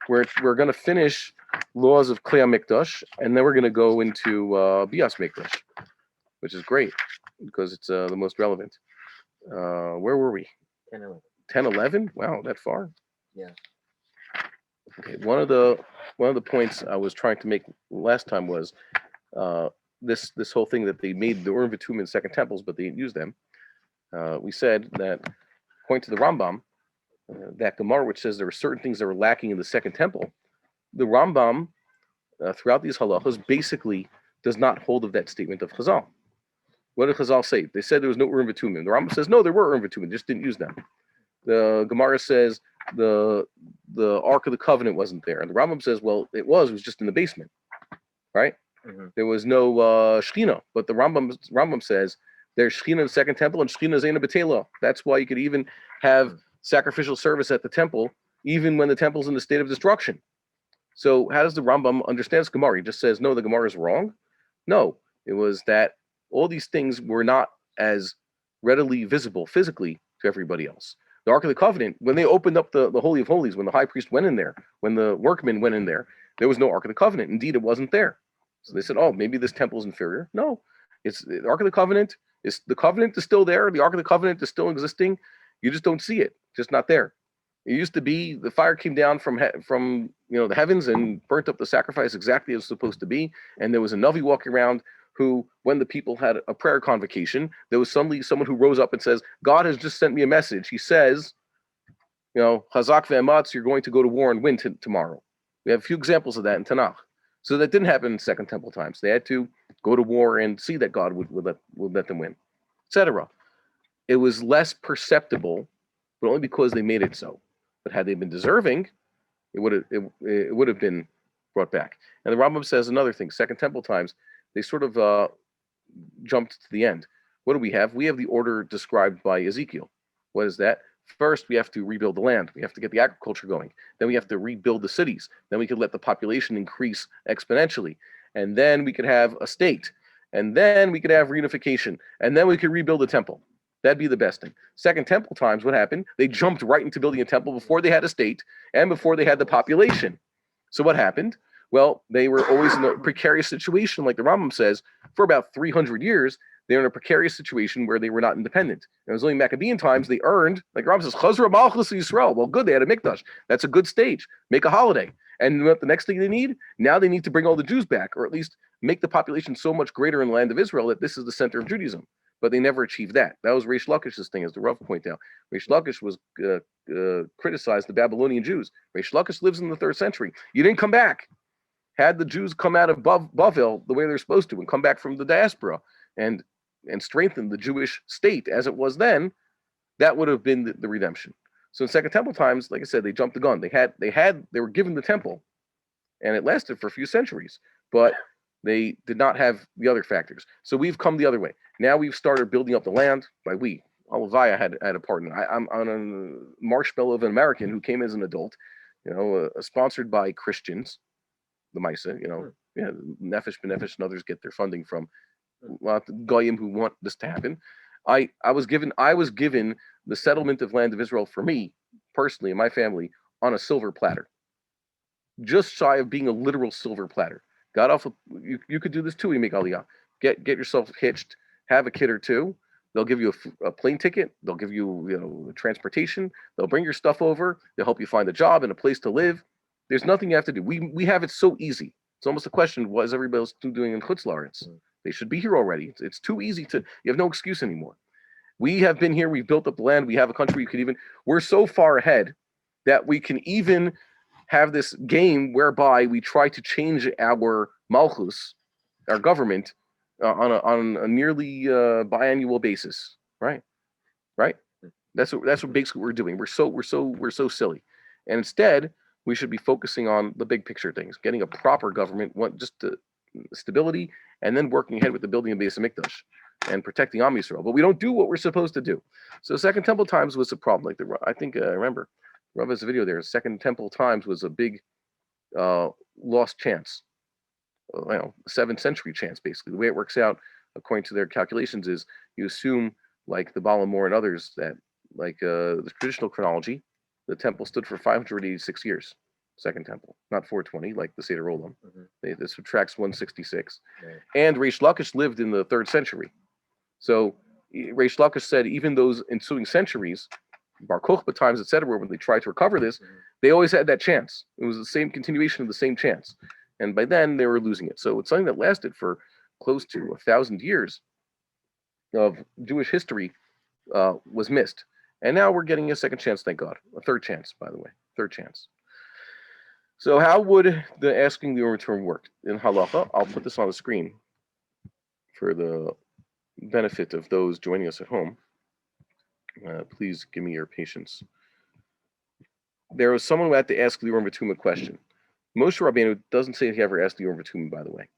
we're going to finish laws of Klei HaMikdash, and then we're going to go into Biat Mikdash, which is great because it's the most relevant. Where were we? 10, 11. 10, 11? Wow, that far. Yeah. Okay. One of the points I was trying to make last time was this whole thing that they made the Urim V'Tumim second temples, but they didn't use them. We said that, according to the Rambam, that Gemara, which says there were certain things that were lacking in the second temple, the Rambam, throughout these halachas, basically does not hold of that statement of Chazal. What did Chazal say? They said there was no Urim V'Tumim. The Rambam says, no, there were Urim V'Tumim, just didn't use them. The Gemara says the Ark of the Covenant wasn't there. And the Rambam says, well, it was just in the basement, right? Mm-hmm. There was no Shechina. But the Rambam says there's Shechina in the second temple and Shechina Zayna B'Tela. That's why you could even have sacrificial service at the temple, even when the temple's in the state of destruction. So how does the Rambam understand this Gemara? He just says, no, the Gemara is wrong? No, it was that all these things were not as readily visible physically to everybody else. The Ark of the Covenant, when they opened up the Holy of Holies, when the high priest went in there, when the workmen went in there, there was no Ark of the Covenant. Indeed, it wasn't there. So they said, oh, maybe this temple is inferior. No, it's the Ark of the Covenant. The covenant is still there. The Ark of the Covenant is still existing. You just don't see it. Just not there. It used to be the fire came down from the heavens and burnt up the sacrifice exactly as it was supposed to be. And there was a Navi walking around who, when the people had a prayer convocation, there was suddenly someone who rose up and says, God has just sent me a message. He says, Chazak ve'ematz, you're going to go to war and win tomorrow. We have a few examples of that in Tanakh. So that didn't happen in Second Temple times. They had to go to war and see that God would let them win, etc. It was less perceptible, but only because they made it so. But had they been deserving, it would have been brought back. And the Rambam says another thing. Second Temple times, they sort of jumped to the end. What do we have? We have the order described by Ezekiel. What is that? First, we have to rebuild the land. We have to get the agriculture going. Then we have to rebuild the cities. Then we could let the population increase exponentially. And then we could have a state. And then we could have reunification. And then we could rebuild the temple. That'd be the best thing. Second Temple times, what happened? They jumped right into building a temple before they had a state and before they had the population. So what happened? Well, they were always in a precarious situation, like the Rambam says, for about 300 years. They were in a precarious situation where they were not independent. And it was only Maccabean times they earned, like Rambam says, Chazra Malchus Yisrael. Well, good, they had a Mikdash. That's a good stage. Make a holiday. And what the next thing they need? Now they need to bring all the Jews back, or at least make the population so much greater in the land of Israel that this is the center of Judaism. But they never achieved that. That was Reish Lakish's thing, as the Rav pointed out. Reish Lakish was criticized the Babylonian Jews. Reish Lakish lives in the 3rd century. You didn't come back. Had the Jews come out of Bavel the way they're supposed to and come back from the diaspora and strengthen the Jewish state as it was then, that would have been the redemption. So in Second Temple times, like I said, they jumped the gun. They were given the temple, and it lasted for a few centuries, but they did not have the other factors. So we've come the other way. Now we've started building up the land. By we, Alavaya had a part in it. I'm on a marshmallow of an American who came as an adult, sponsored by Christians, the Misa, Nefesh B'Nefesh and others get their funding from Goyim who want this to happen. I was given the settlement of land of Israel for me personally and my family on a silver platter, just shy of being a literal silver platter. Got off. You could do this too. You make aliyah. Get yourself hitched. Have a kid or two. They'll give you a plane ticket. They'll give you transportation. They'll bring your stuff over. They'll help you find a job and a place to live. There's nothing you have to do. We have it so easy. It's almost a question: what is everybody else doing in Chutz La'aretz? They should be here already. It's too easy to. You have no excuse anymore. We have been here. We've built up the land. We have a country. We're so far ahead that we can even have this game whereby we try to change our malchus, our government, on a nearly biannual basis. Right. That's what basically we're doing. We're so silly, and instead we should be focusing on the big picture things, getting a proper government, stability, and then working ahead with the building of Beis HaMikdash and protecting Am Yisrael. But we don't do what we're supposed to do. So Second Temple times was a problem. I think I remember Rav has a video there. Second Temple times was a big lost chance, 7th century chance, basically. The way it works out, according to their calculations, is you assume, like the Baal HaMor and others, that like the traditional chronology, the temple stood for 586 years. Second Temple, not 420 like the Seder Olam. Mm-hmm. It subtracts 166. Right. And Reish Lakish lived in the 3rd century. So Reish Lakish said even those ensuing centuries, Bar Kokhba times, etc., when they tried to recover this, they always had that chance. It was the same continuation of the same chance. And by then, they were losing it. So it's something that lasted for close to 1,000 years of Jewish history was missed. And now we're getting a second chance, thank God. A third chance, by the way. Third chance. So how would the asking the Urim Turim work in halacha? I'll put this on the screen for the benefit of those joining us at home. Please give me your patience. There was someone who had to ask the Urim Tumah question. Moshe Rabbeinu doesn't say he ever asked the Urim Tumah, by the way.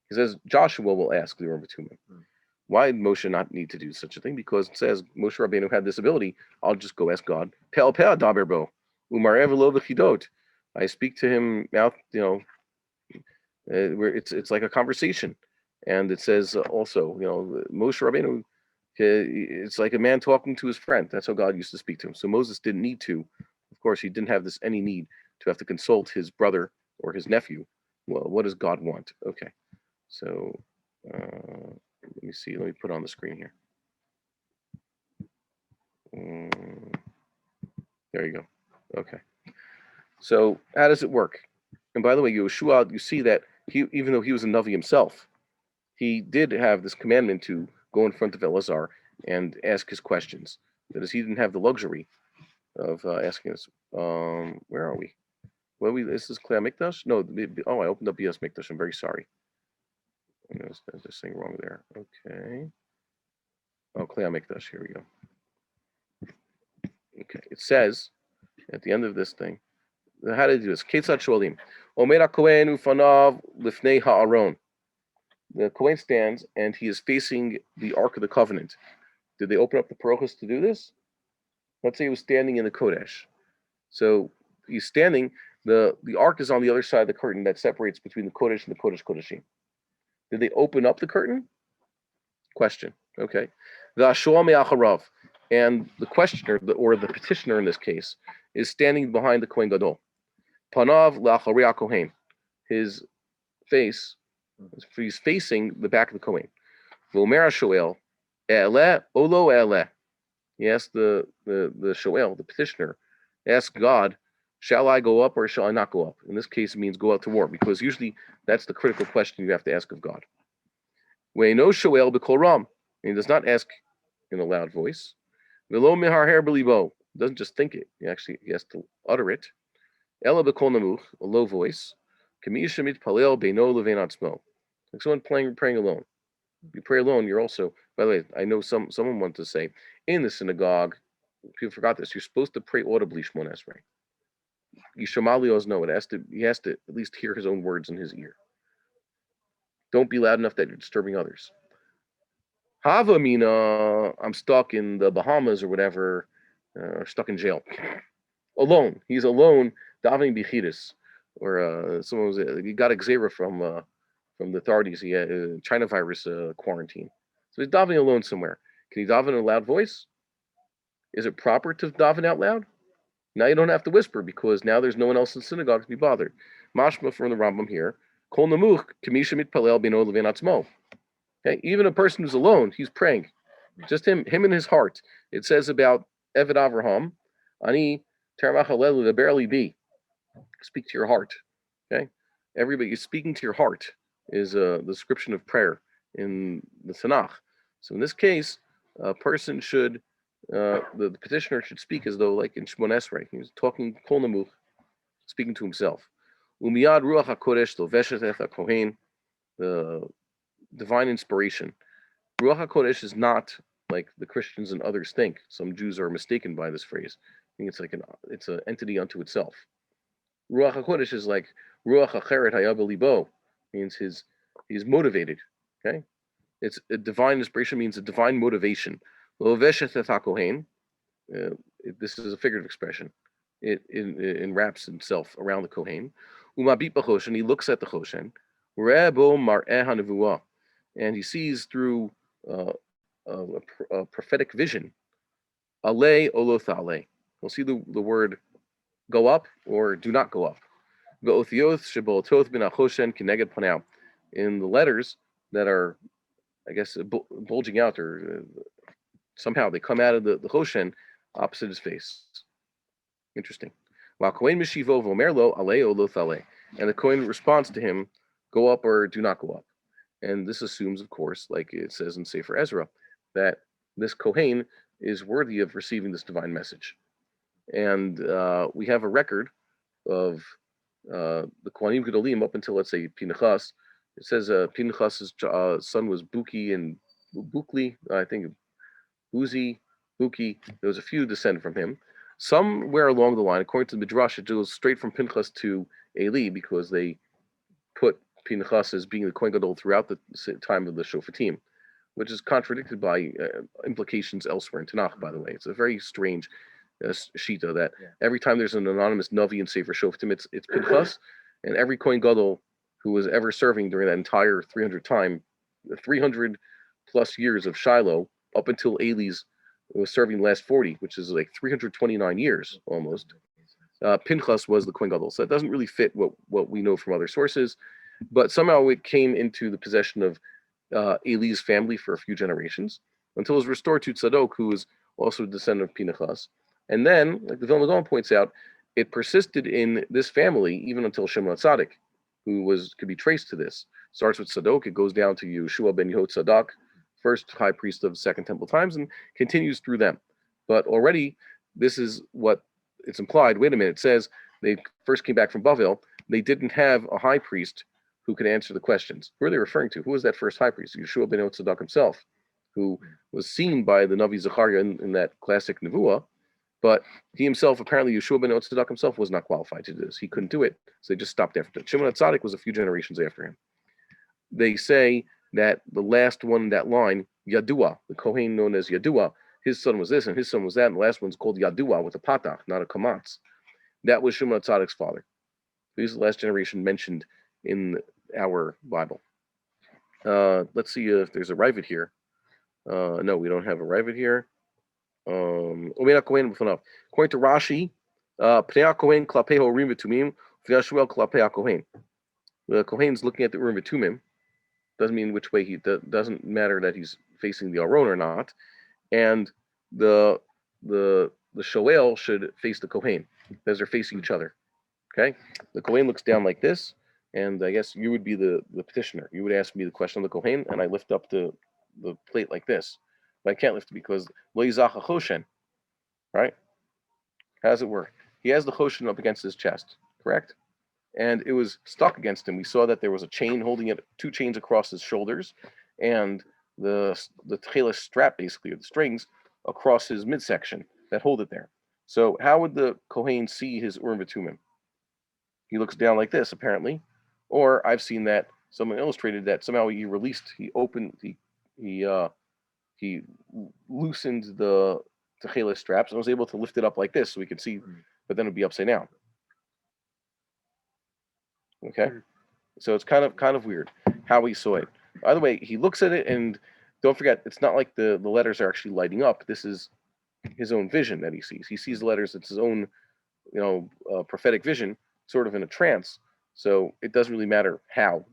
He says Joshua will ask the Urim Tumah. Why did Moshe not need to do such a thing? Because it says Moshe Rabbeinu had this ability. I'll just go ask God. Pel pel daberbo umar evelo v'chidot. I speak to him mouth, where it's like a conversation, and it says also, Moshe Rabbeinu, it's like a man talking to his friend. That's how God used to speak to him. So Moses didn't need to. Of course, he didn't have any need to have to consult his brother or his nephew. Well, what does God want? Okay, so let me see. Let me put on the screen here. There you go. Okay. So how does it work? And by the way, Yeshua, you see that even though he was a Navi himself, he did have this commandment to go in front of Elazar and ask his questions. That is, he didn't have the luxury of asking us. Where are we? This is Klei HaMikdash? No, I opened up Biat Mikdash. I'm very sorry. There's this thing wrong there. Okay. Oh, Klei HaMikdash. Here we go. Okay. It says at the end of this thing, how to do this? Ketzat sholim. Omer HaKohen ufanav lifnei ha'aron. The Kohen stands and he is facing the Ark of the Covenant. Did they open up the Parochos to do this? Let's say he was standing in the Kodesh. So he's standing, the Ark is on the other side of the curtain that separates between the Kodesh and the Kodesh Kodeshim. Did they open up the curtain? Question. Okay. The Ashua Me'acharav. And the questioner, or the petitioner in this case, is standing behind the Kohen Gadol. Panav La'acharei Kohen. His face, he's facing the back of the Kohen. V'omer HaShoel, E'eleh Olo E'eleh. He asked the Shoel, the petitioner, ask God, shall I go up or shall I not go up? In this case, it means go out to war, because usually that's the critical question you have to ask of God. Ve'eno Shoel b'kol ram. And he does not ask in a loud voice. V'lo meharher b'libo. He doesn't just think it. He has to utter it. Ela b'kol namuch, a low voice. K'mi shemit palel beino levein atzmo. Like someone praying alone. If you pray alone, you're also, by the way, I know someone wanted to say, in the synagogue, people forgot this, you're supposed to pray audibly Shmon Esrei. Yishamali Ozno, he has to at least hear his own words in his ear. Don't be loud enough that you're disturbing others. Hava mina, I'm stuck in the Bahamas or whatever, stuck in jail. Alone. He's alone, davening bichidus. Or he got Xera from the authorities. He had China virus quarantine. So he's davening alone somewhere. Can he daven in a loud voice? Is it proper to daven out loud? Now you don't have to whisper because now there's no one else in the synagogue to be bothered. Mashma from the Rambam here. Kol namuch k'misha mitpalel b'no levein atzmo. Okay, even a person who's alone, he's praying. Just him in his heart. It says about Eved Avraham, ani termach halelu leber libi. Speak to your heart. Okay, everybody is speaking to your heart is the description of prayer in the Tanakh. So in this case, a person should, the petitioner should speak as though like in Shmon Esrei. He was talking kol namuch, speaking to himself. Umiyad ruach hakodesh loveshet et hakohen, the divine inspiration. Ruach hakodesh is not like the Christians and others think. Some Jews are mistaken by this phrase. I think it's an entity unto itself. Ruach hakodesh is like ruach hacheret hayab libo, means he's motivated. Okay, it's a divine inspiration, means a divine motivation. Loveshet et hakohen. This is a figurative expression. It enwraps himself around the kohen. Umabit b'choshen, he looks at the choshen. Rebo mar'eh hanevuah, and he sees through a prophetic vision. Ale olothale. We'll see the word go up or do not go up. Ve'othioth shebolototh bin achoshen kineged panao. In the letters that are, I guess, bulging out, or somehow they come out of the choshen opposite his face. Interesting. While Kohen mishivo v'omerlo aleo lo thale, and the Kohen responds to him, go up or do not go up. And this assumes, of course, like it says in Sefer Ezra, that this Kohen is worthy of receiving this divine message. And we have a record of the Kohanim Gedolim up until, let's say, Pinchas. It says Pinchas's son was Buki and Bukli, I think Uzi, Buki. There was a few descended from him. Somewhere along the line, according to the Midrash, it goes straight from Pinchas to Eli because they put Pinchas as being the Kohen Gadol throughout the time of the Shofatim, which is contradicted by implications elsewhere in Tanakh, by the way. It's a very strange shita that every time there's an anonymous Navi in Sefer Shofatim, it's Pinchas, and every Kohen Gadol who was ever serving during that entire 300 plus years of Shiloh, up until Eli's was serving the last 40, which is like 329 years almost. Pinchas was the Kohen Gadol, so it doesn't really fit what we know from other sources, but somehow it came into the possession of Eli's family for a few generations until it was restored to Tzadok, who was also a descendant of Pinchas. And then, like the Vilna Gaon points out, it persisted in this family even until Shimon Tzaddik, who could be traced to this. Starts with Tzadok, it goes down to Yeshua ben Yehud Tzadok, first high priest of Second Temple times, and continues through them. But already, this is what it's implied. Wait a minute, it says they first came back from Bavel. They didn't have a high priest who could answer the questions. Who are they referring to? Who was that first high priest? Yeshua ben Yehud Tzadok himself, who was seen by the Navi Zechariah in that classic Nevuah, but he himself, apparently Yeshua ben Yehud Tzadok himself was not qualified to do this. He couldn't do it, so they just stopped after that. Shimon HaTzadik was a few generations after him. They say that the last one in that line, Yadua, the Kohen known as Yadua, his son was this and his son was that, and the last one's called Yadua with a patach, not a kamatz. That was Shimon HaTzadik's father. He's the last generation mentioned in our Bible. Let's see if there's a Rivet here. No, we don't have a Rivet here. According to Rashi, Pnei Kohen klape horim v'tumim, v'Yashua klape Kohen. The Kohen's looking at the Urim v'Tumim. Doesn't mean which way doesn't matter that he's facing the Aron or not, and the Shoel should face the Kohen as they're facing each other. Okay, the Kohen looks down like this, and I guess you would be the petitioner. You would ask me the question of the Kohen, and I lift up the plate like this. But I can't lift it because lo yizach choshen, right? How does it work? He has the choshen up against his chest, correct? And it was stuck against him. We saw that there was a chain holding it, 2 chains across his shoulders, and the tcheles strap, basically, or the strings, across his midsection that hold it there. So how would the Kohen see his Urim v'Tumim? He looks down like this, apparently. Or I've seen that someone illustrated that somehow he loosened the tcheles straps and was able to lift it up like this so we could see, but then it'd be upside down. Okay, so it's kind of weird how he saw it. By the way, he looks at it, and don't forget, it's not like the letters are actually lighting up. This is his own vision that he sees. He sees the letters. It's his own, prophetic vision, sort of in a trance. So it doesn't really matter how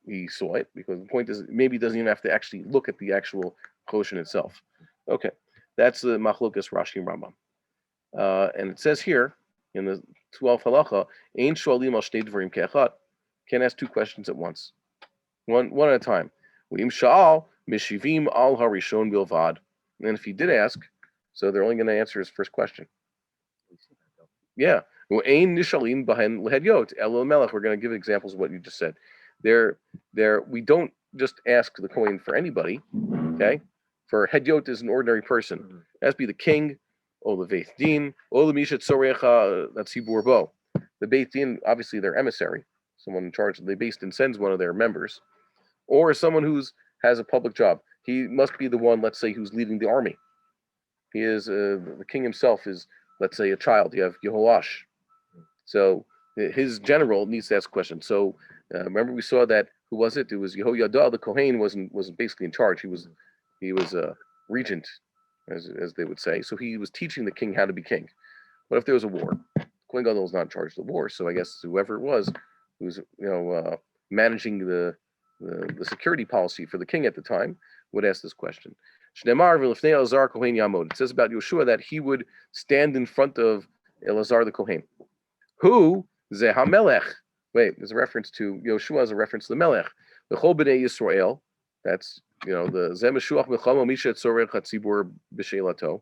he saw it, because the point is maybe he doesn't even have to actually look at the actual Choshen itself. Okay, that's the Machlokas Rashi and Rambam. And it says here in the 12th halacha, Ein shoalim al shnei dvarim ke'echad. Can't ask 2 questions at once. One at a time. U'im sha'al mishivim al harishon bilvad. And if he did ask, so they're only going to answer his first question. Yeah. U'ein nishalim bahen lehedyot el melech. We're going to give examples of what you just said. We don't just ask the Kohen for anybody. Okay. For hedyot is an ordinary person. It has to be the king, or the Beit Din, or the Mishat Sorecha, that's Hibur Bo. The Beit Din, obviously their emissary, someone in charge. The Beit Din sends one of their members, or someone has a public job. He must be the one, let's say, who's leading the army. He is the king himself is, let's say, a child. You have Yehoash, so his general needs to ask questions. So remember, we saw that who was it? It was Yehoyada. The Kohen wasn't basically in charge. He was a regent, as they would say. So he was teaching the king how to be king. What if there was a war? The Kohen Gadol is not in charge of the war, so I guess whoever it was who's managing the security policy for the king at the time would ask this question. It says about Yeshua that he would stand in front of Elazar the Kohen. Who? Zeh HaMelech. Wait, there's a reference to Yeshua as a reference to the Melech. The Chol B'nei Yisrael. That's the Zeh Meshuach B'chamo Misha Tzorech HaTzibur B'Sheilato.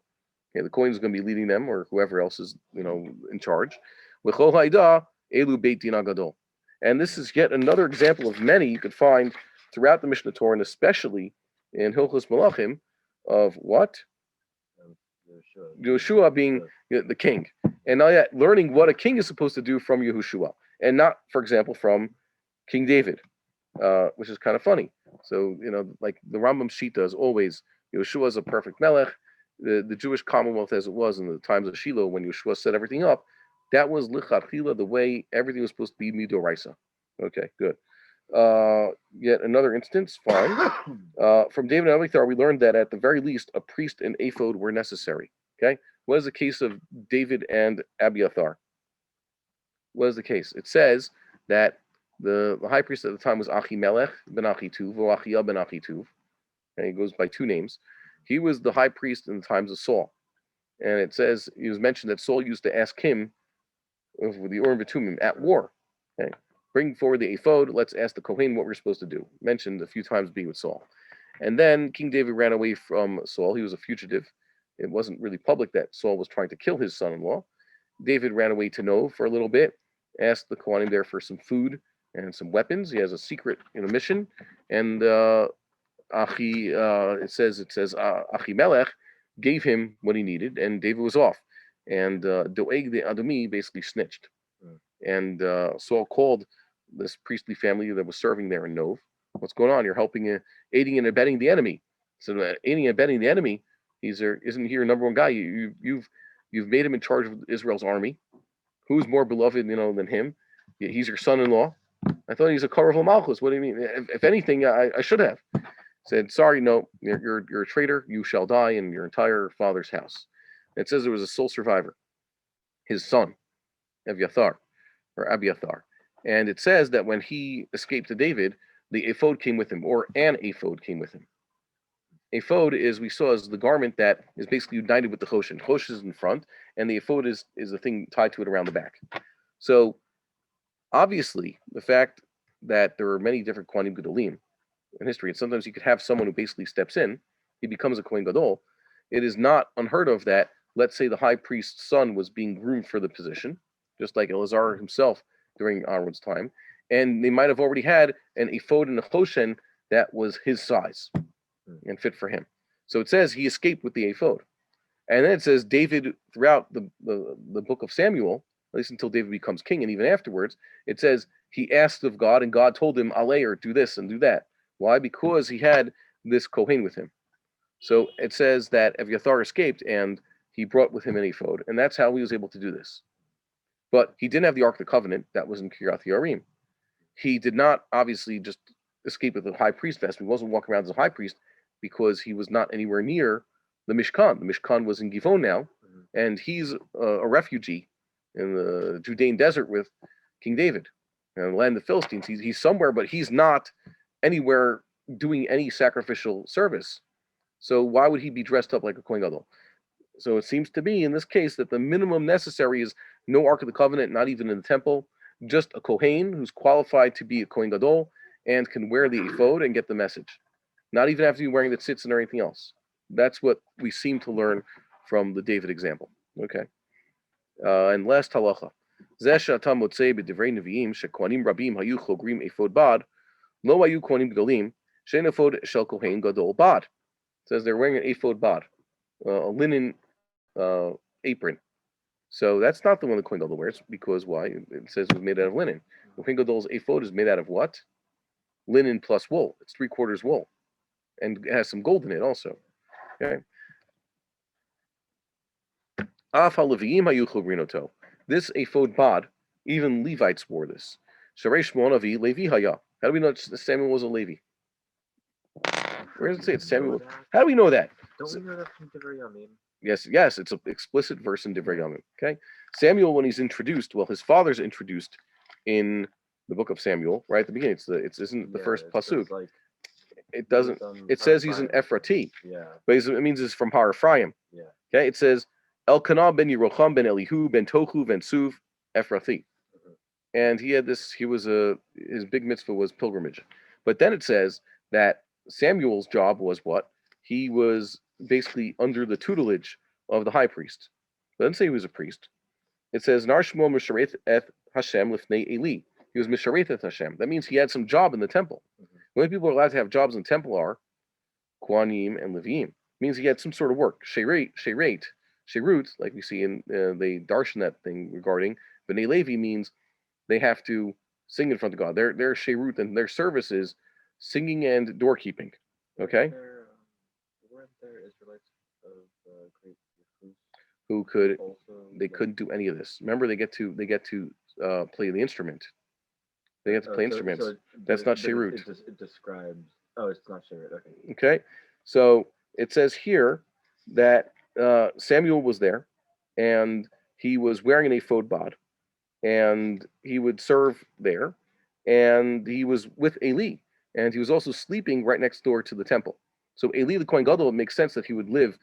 Okay, the Kohen is going to be leading them, or whoever else is in charge. L'chol Ha'ida Elu Beit Din HaGadol. And this is yet another example of many you could find throughout the Mishneh Torah, and especially in Hilchos Malachim, of what? Yehoshua being the king. And now yet learning what a king is supposed to do from Yehoshua, and not, for example, from King David, which is kind of funny. So, like the Rambam Shita is always, Yehoshua is a perfect melech. The Jewish Commonwealth as it was in the times of Shilo, when Yehoshua set everything up, that was lichatchila, the way everything was supposed to be midoraisa. Okay, good. Yet another instance, fine. From David and Abiathar, we learned that at the very least, a priest and ephod were necessary. Okay, what is the case of David and Abiathar? What is the case? It says that the high priest at the time was Achimelech ben Achituv, or Achiyah ben Achituv, and he goes by two names. He was the high priest in the times of Saul, and it says it was mentioned that Saul used to ask him with the Urim V'Tumim at war. Okay, bring forward the ephod. Let's ask the Kohen what we're supposed to do. Mentioned a few times being with Saul, and then King David ran away from Saul. He was a fugitive. It wasn't really public that Saul was trying to kill his son-in-law. David ran away to Nov for a little bit, asked the Kohanim there for some food and some weapons. He has a secret mission, and it says Achimelech gave him what he needed, and David was off. And Doeg the Adami basically snitched, and Saul called this priestly family that was serving there in Nov. What's going on? You're helping, aiding and abetting the enemy. So aiding and abetting the enemy. Isn't he your number one guy? You've made him in charge of Israel's army. Who's more beloved, than him? He's your son-in-law. I thought he's a Karav Malchus. What do you mean? If anything, I should have said, sorry, no, you're a traitor. You shall die in your entire father's house. It says there was a sole survivor, his son, Abiathar. And it says that when he escaped to David, the ephod came with him, or an ephod came with him. Ephod we saw, is the garment that is basically united with the choshen. Choshen is in front, and the ephod is the thing tied to it around the back. So, obviously, the fact that there are many different Kohanim Gedolim in history, and sometimes you could have someone who basically steps in, he becomes a Kohen Gadol. It is not unheard of that, let's say, the high priest's son was being groomed for the position, just like Elazar himself during Aaron's time, and they might have already had an ephod and a choshen that was his size and fit for him. So it says he escaped with the ephod. And then it says David, throughout the book of Samuel, at least until David becomes king, and even afterwards, it says he asked of God, and God told him, Aleh, do this and do that. Why? Because he had this Kohen with him. So it says that Abiathar escaped, and he brought with him an ephod, and that's how he was able to do this. But he didn't have the Ark of the Covenant. That was in Kiryat Yearim. He did not, obviously, just escape with the high priest vest. He wasn't walking around as a high priest, because he was not anywhere near the Mishkan. The Mishkan was in Givon now, and he's a refugee in the Judean desert with King David and the land of the Philistines. He's somewhere, but he's not anywhere doing any sacrificial service. So why would he be dressed up like a Kohen Gadol? So it seems to be in this case that the minimum necessary is no Ark of the Covenant, not even in the temple, just a Kohen who's qualified to be a Kohen Gadol and can wear the ephod and get the message. Not even have to be wearing the tzitzin or anything else. That's what we seem to learn from the David example. Okay. And last halacha. Zeh she'ata motzei b'divrei nevi'im shekohanim rabim hayu chogrim ephod bad, lo hayu kohanim gedolim she'en ephod shel kohen gadol bad. It says they're wearing an ephod bad, a linen apron. So that's not the one the kohen gadol wears, because why? It says it was made out of linen. The kohen gadol's ephod is made out of what? Linen plus wool. It's 3/4 wool. And it has some gold in it also. Okay. This ephod bad, even Levites wore this. How do we know Samuel was a Levi? Where does it say it's Samuel? How do we know that? Don't we know that from Devarim? Yes, it's an explicit verse in Divrei Yamim. Okay, Samuel, when he's introduced, well, his father's introduced in the book of Samuel, right at the beginning. It's isn't the first pasuk. Like, it doesn't. It says he's an Ephrati. Yeah. But it means it's from Har Ephraim. Yeah. Okay, it says Elkanah ben Yerocham ben Elihu ben Tohu ben Suv Ephrati, and he had this. His big mitzvah was pilgrimage, but then it says that Samuel's job was what? He was basically under the tutelage of the high priest. It doesn't say he was a priest. It says Nar Shmuel Mishareth et Hashem lifnei Eli. He was Mishareth et Hashem. That means he had some job in the temple. The only people who are allowed to have jobs in the temple are Kohanim and Levim. It means he had some sort of work. Sherut, like we see in they darshan that thing regarding B'nai Levi means they have to sing in front of God. Their Sherut and their service is singing and doorkeeping. Okay. Weren't there Israelites of great who couldn't do any of this. Remember, they get to play the instrument. They get to play instruments. That's not Sherut. It describes. Oh, it's not Sherut. Okay. Okay, so it says here that Samuel was there, and he was wearing an ephod bod, and he would serve there, and he was with Eli, and he was also sleeping right next door to the temple. So Eli the Kohen Gadol, it makes sense that he would live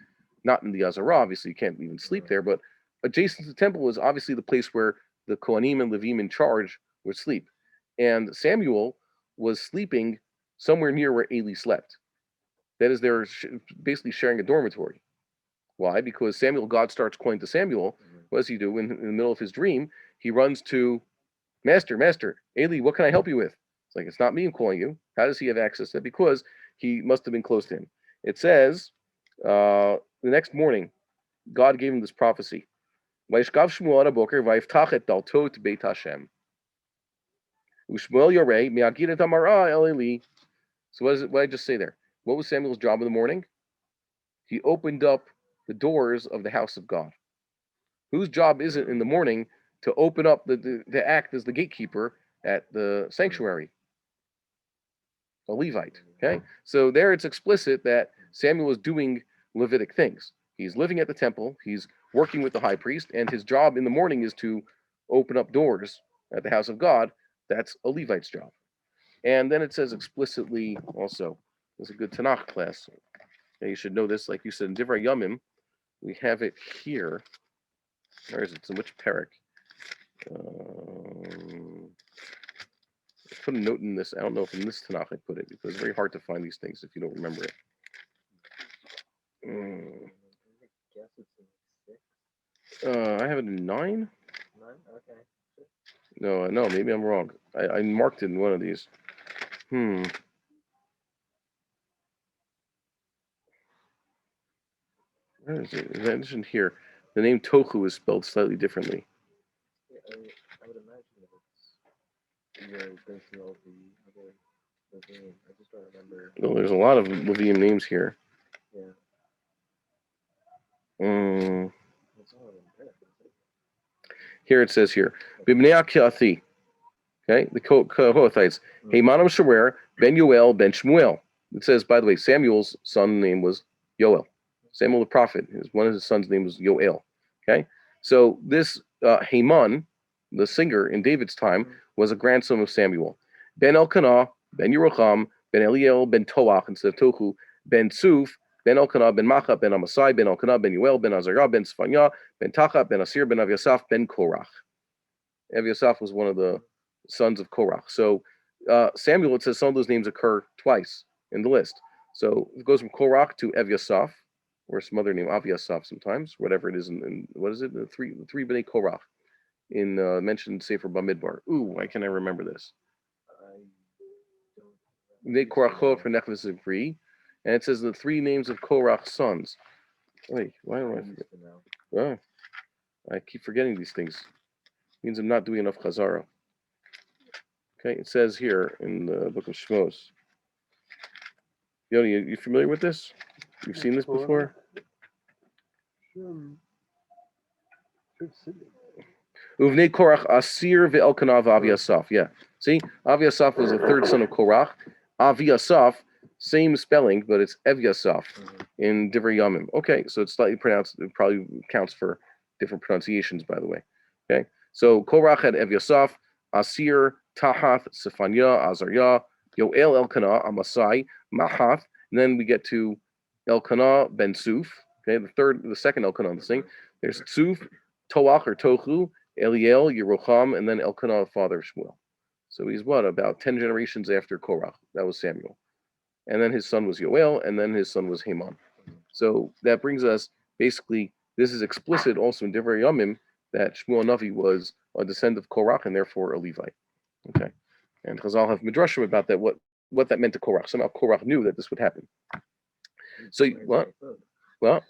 not in the Azarah. Obviously, you can't even sleep there, but adjacent to the temple was obviously the place where the Kohanim and Levim in charge would sleep. And Samuel was sleeping somewhere near where Eli slept. That is, they're basically sharing a dormitory. Why? Because God starts calling to Samuel. What does he do? In the middle of his dream, he runs to Master, Eli, what can I help you with? It's like, it's not me I'm calling you. How does he have access to that? Because he must have been close to him. It says, the next morning, God gave him this prophecy. Vayishkav Shmuel boker vayftach et daltot beit Hashem. Ushmuel yorei mi'agid et amara el Eli. So what did I just say there? What was Samuel's job in the morning? He opened up the doors of the house of God. Whose job is it in the morning to open up to act as the gatekeeper at the sanctuary? A Levite. Okay, so there it's explicit that Samuel is doing Levitic things. He's living at the temple. He's working with the high priest, and his job in the morning is to open up doors at the house of God. That's a Levite's job. And then it says explicitly also, it's a good Tanakh class. And you should know this, like you said, in Divrei Yamim, we have it here. Where is it? It's in which parak? I put a note in this. I don't know if in this Tanakh I put it, because it's very hard to find these things if you don't remember it. I have it in 9? Okay. No, maybe I'm wrong. I marked it in one of these. Where is it? Is that mentioned here? The name Tohu is spelled slightly differently. Yeah, I would imagine that you're basing all the other Levim. I just don't remember. Well, there's a lot of Levium names here. Yeah. Here it says here, Bibnei Akiathi. Okay, the Kohathites. Heimanam Sharer, Ben Yoel, Ben Shmuel. It says, by the way, Samuel's son's name was Yoel. Samuel the prophet, one of his sons' name was Yoel. Okay, so this Haman, the singer in David's time, was a grandson of Samuel. Ben Elkanah, Ben Yerocham, Ben Eliel, Ben Toach instead of Tohu, Ben Suf, Ben Elkanah, Ben Macha, Ben Amasai, Ben Elkanah, Ben Yoel, Ben Azariah, Ben Sfanya, Ben Tachat, Ben Asir, Ben Aviasaph, Ben Korach. Aviasaph was one of the sons of Korach. So Samuel, it says some of those names occur twice in the list. So it goes from Korach to Aviasaph, or some other name, Aviasaph sometimes, whatever it is. In what is it? The three Bnei Korach in mentioned Sefer Bamidbar. Ooh, why can't I remember this? Bnei Korachot for Nechvas and Free. And it says the 3 names of Korach's sons. Wait, why do I forget? Oh, I keep forgetting these things. It means I'm not doing enough Chazara. Okay, it says here in the book of Shmos. Yoni, you familiar with this? You've seen this before? Uvnei Korach Asir ve'Elkanah v'Aviasaph. Yeah. See, Aviasaph was the 3rd son of Korach. Aviasaph Same spelling, but it's Evyasaf in Divrei Yamim. Okay, so it's slightly pronounced. It probably counts for different pronunciations, by the way. Okay, so Korach had Evyasaf, Asir, Tahath, Sefanya, Azariah, Yoel Elkanah, Amasai, Mahath, and then we get to Elkanah ben Suf. Okay, the second Elkanah on this thing. There's Suf, Toach or Tochu, Eliel, Yerocham, and then Elkanah, father of Shmuel. So he's what, about 10 generations after Korach. That was Samuel. And then his son was Yoel, and then his son was Haman. So that brings us, basically, this is explicit also in Divrei Yamim, that Shmuel Navi was a descendant of Korach and therefore a Levite. Okay. And Chazal have midrashim about that, what that meant to Korach. Somehow Korach knew that this would happen. So what? Well,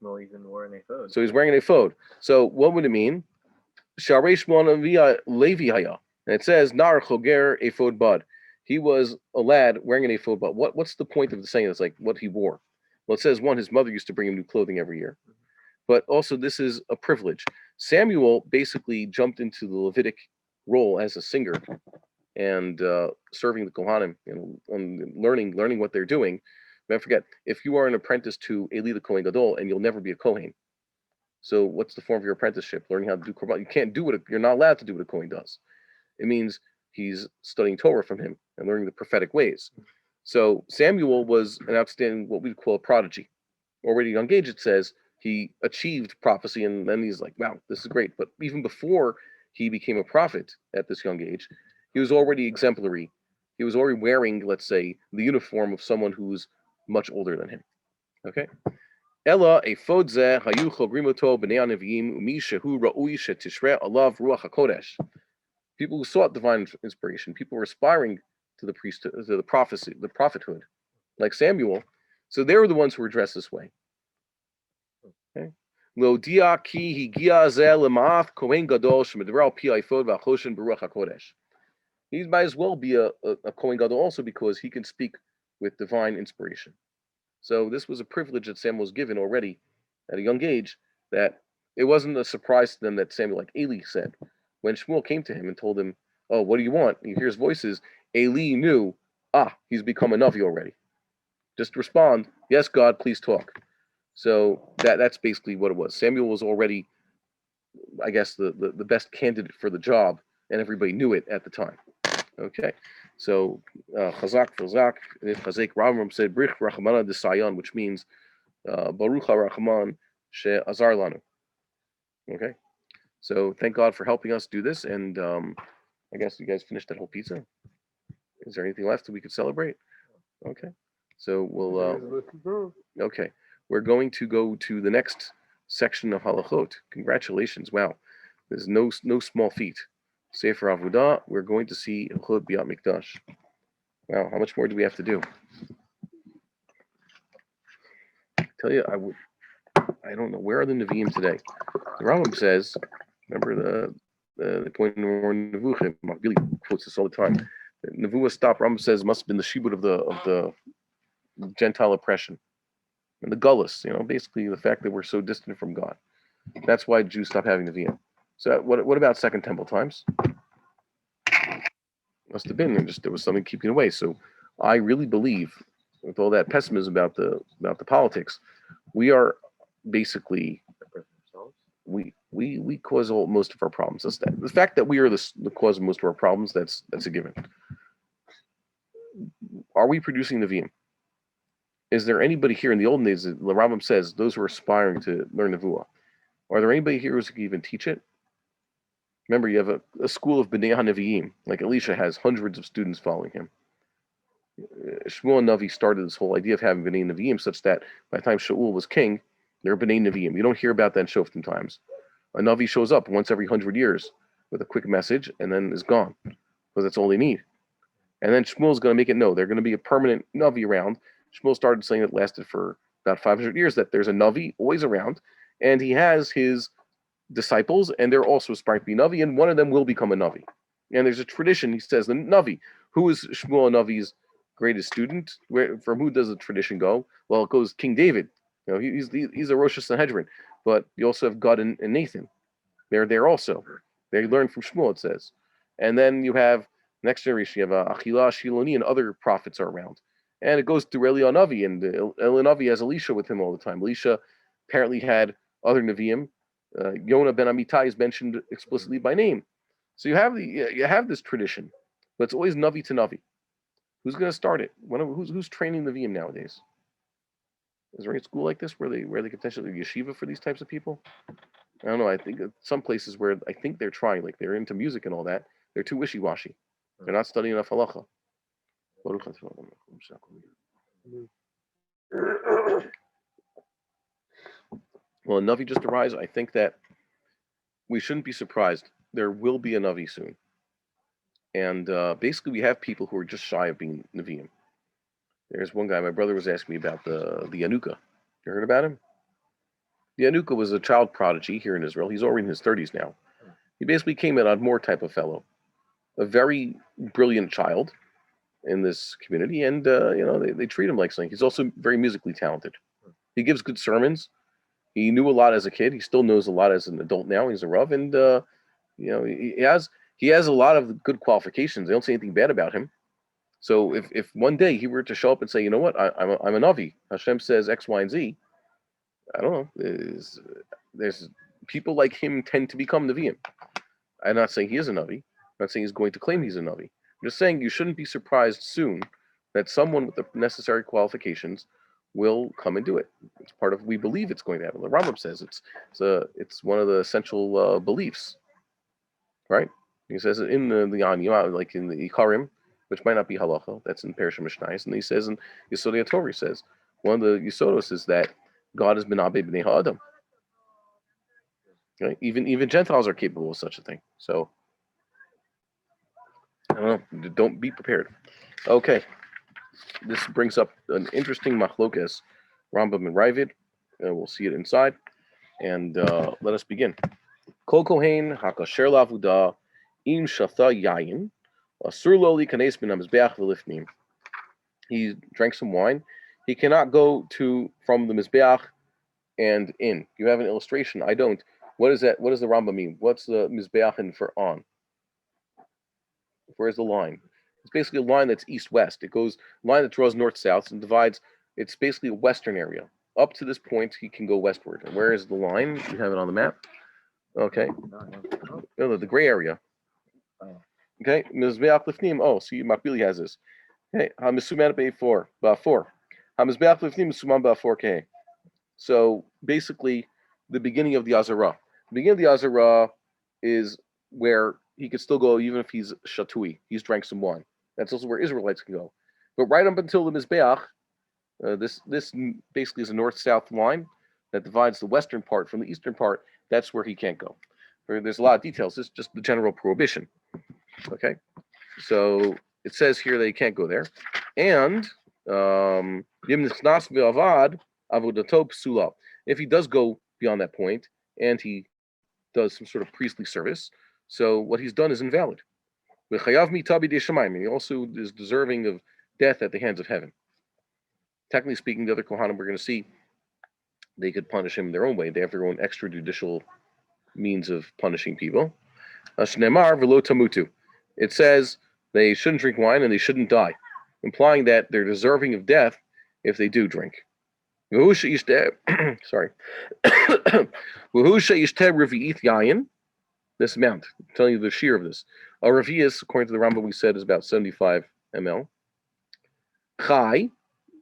Shmuel even wore an ephod. so he's wearing an ephod. So what would it mean? Sharei Shmuel Navi Levi Haya. And it says, Nar Choger Ephod Bad. He was a lad wearing an ephod, but what's the point of the saying? It's like what he wore. Well, it says, one, his mother used to bring him new clothing every year. But also, this is a privilege. Samuel basically jumped into the Levitic role as a singer and serving the Kohanim and learning what they're doing. Don't forget, if you are an apprentice to Eli the Kohen Gadol, and you'll never be a Kohen. So what's the form of your apprenticeship? Learning how to do Korban. You can't do what you're not allowed to do what a Kohen does. It means he's studying Torah from him and learning the prophetic ways. So Samuel was an outstanding, what we call a prodigy. Already at a young age, it says he achieved prophecy, and then he's like, wow, this is great. But even before he became a prophet at this young age, he was already exemplary. He was already wearing, let's say, the uniform of someone who's much older than him. Okay? Ella efod zeh hayu chogrim oto b'nei haneviyim umi shehu ra'ui shetishre alav ruach hakodesh. People who sought divine inspiration, people were aspiring to the priesthood, to the prophecy, the prophethood, like Samuel. So they were the ones who were dressed this way. Okay. Lo dia ki higia zeh lema'ath kohen gadol shemedvar al pi ha'efod v'achoshen b'ruach hakodesh. He might as well be a kohen gadol also because he can speak with divine inspiration. So this was a privilege that Samuel was given already at a young age, that it wasn't a surprise to them that Samuel, like Eli said, when Shmuel came to him and told him, oh, what do you want? He hears voices. Eli knew, he's become a Navi already. Just respond, yes, God, please talk. So that's basically what it was. Samuel was already, I guess, the best candidate for the job, and everybody knew it at the time. Okay, so Chazak, and if Chazak Rambam said Brich Rachmana Desayan, which means Baruch HaRachman She'azar Lanu. Okay, so thank God for helping us do this, and I guess you guys finished that whole pizza. Is there anything left that we could celebrate? Okay, so we'll okay, we're going to go to the next section of Halachot. Congratulations! Wow, there's no small feat. Sefer Avodah, we're going to see Hilchot Biat HaMikdash. Wow, how much more do we have to do? I tell you, I don't know. Where are the Nevi'im today? The Rambam says, remember the point in Nevuchim, Billy quotes this all the time. Nevuah stopped, Rambam says, must have been the shibud of the Gentile oppression. And the gullus, basically the fact that we're so distant from God. That's why Jews stopped having Nevi'im. So what about Second Temple times? Must have been there was something keeping away. So I really believe, with all that pessimism about the politics, we are basically we cause most of our problems. The fact that we are the cause of most of our problems, that's a given. Are we producing Nevi'im? Is there anybody here in the olden days? The Rambam says those who are aspiring to learn Nevuah. Are there anybody here who can even teach it? Remember, you have a school of B'nai HaNevi'im, like Elisha has hundreds of students following him. Shmuel Navi started this whole idea of having B'nai Nevi'im such that by the time Shaul was king, there were B'nai Nevi'im. You don't hear about that in Shoftim times. A Navi shows up once every 100 years with a quick message and then is gone because that's all they need. And then Shmuel's going to make it no. They're going to be a permanent Navi around. Shmuel started saying it lasted for about 500 years that there's a Navi always around, and he has his disciples, and they're also aspiring to be Navi, and one of them will become a Navi. And there's a tradition, he says, the Navi. Who is Shmuel Navi's greatest student? From who does the tradition go? Well, it goes King David. He's a Rosh Hashanah, but you also have God and Nathan. They're there also. They learn from Shmuel, it says. And then you have next generation, you have Achila, Shiloni, and other prophets are around. And it goes through Elianavi, and Elianavi has Elisha with him all the time. Elisha apparently had other Nevi'im. Yonah ben Amittai is mentioned explicitly by name. So you have this tradition, but it's always Navi to Navi. Who's going to start it? Who's training Nevi'im nowadays? Is there any school like this where they could potentially yeshiva for these types of people? I don't know. I think some places where I think they're trying, like they're into music and all that, they're too wishy-washy. They're not studying enough halacha. Well, a Navi just arrives. I think that we shouldn't be surprised. There will be a Navi soon. And basically, we have people who are just shy of being Nevi'im. There's one guy, my brother was asking me about the Yanuka. You heard about him? The Yanuka was a child prodigy here in Israel. He's already in his 30s now. He basically came in on more type of fellow. A very brilliant child in this community, and they treat him like something. He's also very musically talented. He gives good sermons. He knew a lot as a kid. He still knows a lot as an adult now. He's a Rav, and he has a lot of good qualifications. They don't say anything bad about him. So if one day he were to show up and say, you know what, I'm a Navi, Hashem says X, Y, and Z, I don't know. There's people like him tend to become Nevi'im. I'm not saying he is a Navi. I'm not saying he's going to claim he's a Navi. I'm just saying you shouldn't be surprised soon that someone with the necessary qualifications will come and do it. It's part of, we believe it's going to happen. The Rambam says it's one of the essential beliefs, right? He says it in the Anyam, like in the Ikarim, which might not be halacha. That's in Parashah Mishneh. And he says in Yesodei Torah, he says one of the Yesodos is that God is Menabe B'nei Ha'adam. Right? Even Gentiles are capable of such a thing. So I don't know. Don't be prepared. Okay. This brings up an interesting machlokes, Rambam and Ravid. We'll see it inside. And let us begin. Kol kohen hakasher lavuda im shatha yayin asur lo likanes min hamizbeach v'lifnim. He drank some wine. He cannot go from the mizbeach and in. You have an illustration. I don't. What is that? What does the Rambam mean? What's the mizbeach for on? Where's the line? It's basically a line that's east-west. It goes line that draws north-south and divides. It's basically a western area. Up to this point, he can go westward. And where is the line? You have it on the map. Okay. No, the gray area. Okay. Mizbeach lifnim. Oh, see, Makbili has this. Okay. Hamisuman ba'for. Hamizbeach lifnim misuman ba'for ke. So basically, the beginning of the Azara. The beginning of the Azara is where he could still go even if he's shatui. He's drank some wine. That's also where Israelites can go. But right up until the Mizbeach, this basically is a north-south line that divides the western part from the eastern part. That's where he can't go. There's a lot of details. This is just the general prohibition. Okay? So it says here that he can't go there. And if he does go beyond that point and he does some sort of priestly service, so what he's done is invalid. And he also is deserving of death at the hands of heaven. Technically speaking, the other Kohanim we're going to see, they could punish him their own way. They have their own extrajudicial means of punishing people. It says they shouldn't drink wine and they shouldn't die, implying that they're deserving of death if they do drink. Sorry. This amount, I'm telling you the shear of this. A revius, according to the Rambam, we said is about 75 ml. Chai,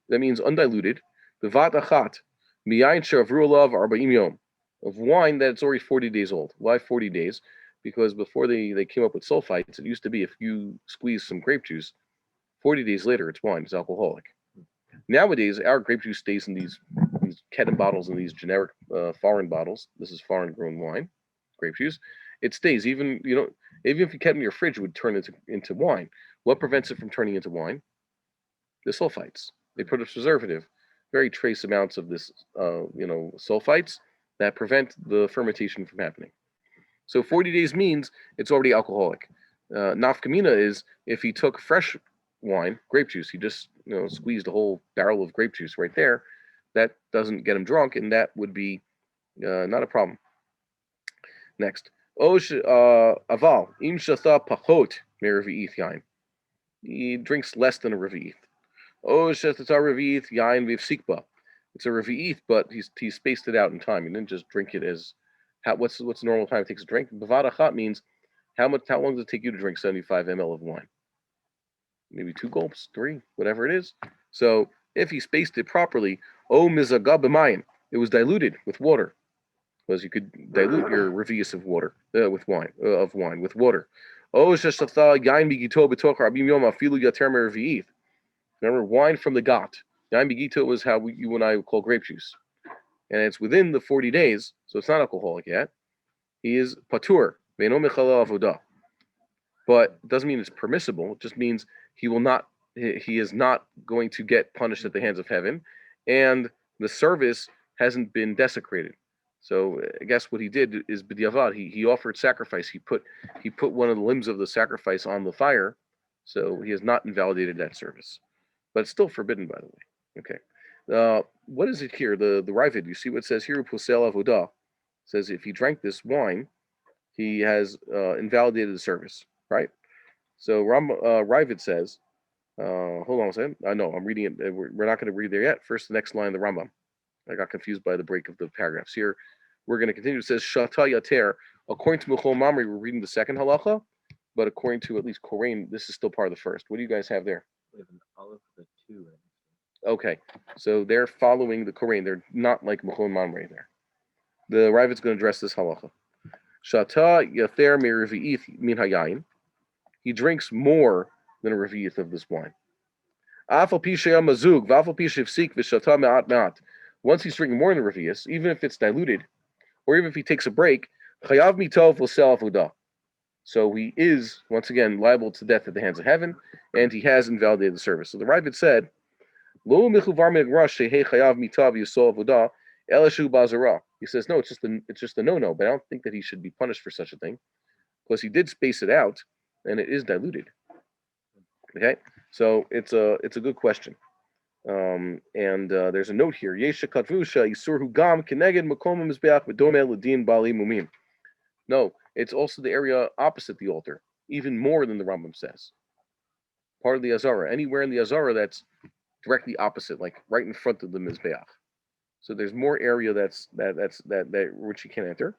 that means undiluted. Bevat achat, miyayin she'avru alav 40 yom, of wine that's already 40 days old. Why 40 days? Because before they came up with sulfites, it used to be if you squeeze some grape juice, 40 days later it's wine, it's alcoholic. Nowadays, our grape juice stays in these Kedem bottles and these generic foreign bottles. This is foreign grown wine, grape juice. It stays even if you kept it in your fridge, it would turn into wine. What prevents it from turning into wine? The sulfites. They put a preservative, very trace amounts of this, sulfites that prevent the fermentation from happening. So 40 days means it's already alcoholic. Nafkamina is if he took fresh wine, grape juice, he just squeezed a whole barrel of grape juice right there. That doesn't get him drunk, and that would be not a problem. Next. Aval, im shatha pachot me'revi'ith yain. He drinks less than a revi'ith. Oh, Shetatar Revi'ith Yain Vivsikba. It's a Revi'ith, but he spaced it out in time. He didn't just drink it as what's the normal time it takes to drink. Bavadachat means how long does it take you to drink 75 ml of wine? Maybe 2 gulps, 3, whatever it is. So if he spaced it properly, oh mizagab b'mayim, it was diluted with water, because you could dilute your revius of water with wine with water. Oh sheshatha yain bigito b'toch rabim yom afilu yater me'revi'ith. Remember, wine from the gat. Yain bigito was how you and I would call grape juice, and it's within the 40 days, so it's not alcoholic yet. He is patur ve'no mechalel avodah. But it doesn't mean it's permissible. It just means he is not going to get punished at the hands of heaven, and the service hasn't been desecrated. So I guess what he did is b'diavad. He offered sacrifice. He put one of the limbs of the sacrifice on the fire, so he has not invalidated that service. But it's still forbidden, by the way. Okay. What is it here? The Ravid. You see what it says here? Pusel avodah. It says if he drank this wine, he has invalidated the service. Right? So Ravid says, hold on a second. I know I'm reading it. We're not going to read there yet. First, the next line, the Rambam. I got confused by the break of the paragraphs here. We're going to continue. It says, Shata Yater. According to Machon Mamre, we're reading the second halacha, but according to at least Korean, this is still part of the first. What do you guys have there? We have an olive with a 2 in it. Okay, so they're following the Korean. They're not like Machon Mamre there. The Ravid's going to address this halacha. Shata Yater Merivi'ith min hayayin. He drinks more than a revi'ith of this wine. Once he's drinking more than a revi'ith, even if it's diluted, or even if he takes a break, chayav mitov will sell avodah. So he is, once again, liable to death at the hands of heaven, and he has invalidated the service. So the Ravid said, Lo michuvar me'grash shehe chayav mitav yisol avodah elashu bazara. He says, no, it's just a no-no, but I don't think that he should be punished for such a thing, because he did space it out, and it is diluted. Okay, so it's a good question, and there's a note here. Yesha katvusha yisurhu gam keneged makom mizbeach v'domeh l'din bali mumim. No, it's also the area opposite the altar, even more than the Rambam says. Part of the Azara, anywhere in the Azara that's directly opposite, like right in front of the mizbeach. So there's more area that which you can't enter.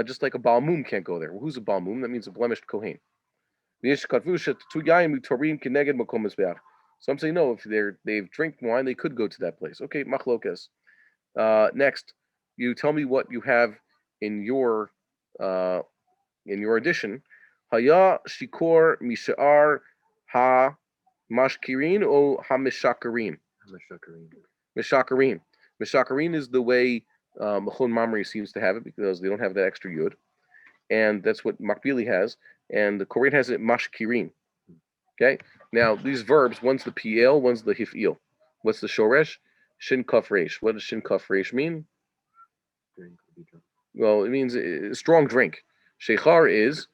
Just like a Balmum can't go there. Well, who's a Balmum? That means a blemished Kohen. Some say no, if they've drank wine, they could go to that place. Okay, machlokas. Next, you tell me what you have in your edition. Haya shikor mishar ha mashkirin or ha mishakarin. Mishakarin. Mishakarin is the way Machon Mamre seems to have it, because they don't have that extra yud, and that's what Makbili has, and the Korean has it mashkirin. Okay, now these verbs, one's the PL, one's the hifil. What's the shoresh? Shin kaf resh. What does shin kaf resh mean? Well, it means a strong drink. Sheikhar is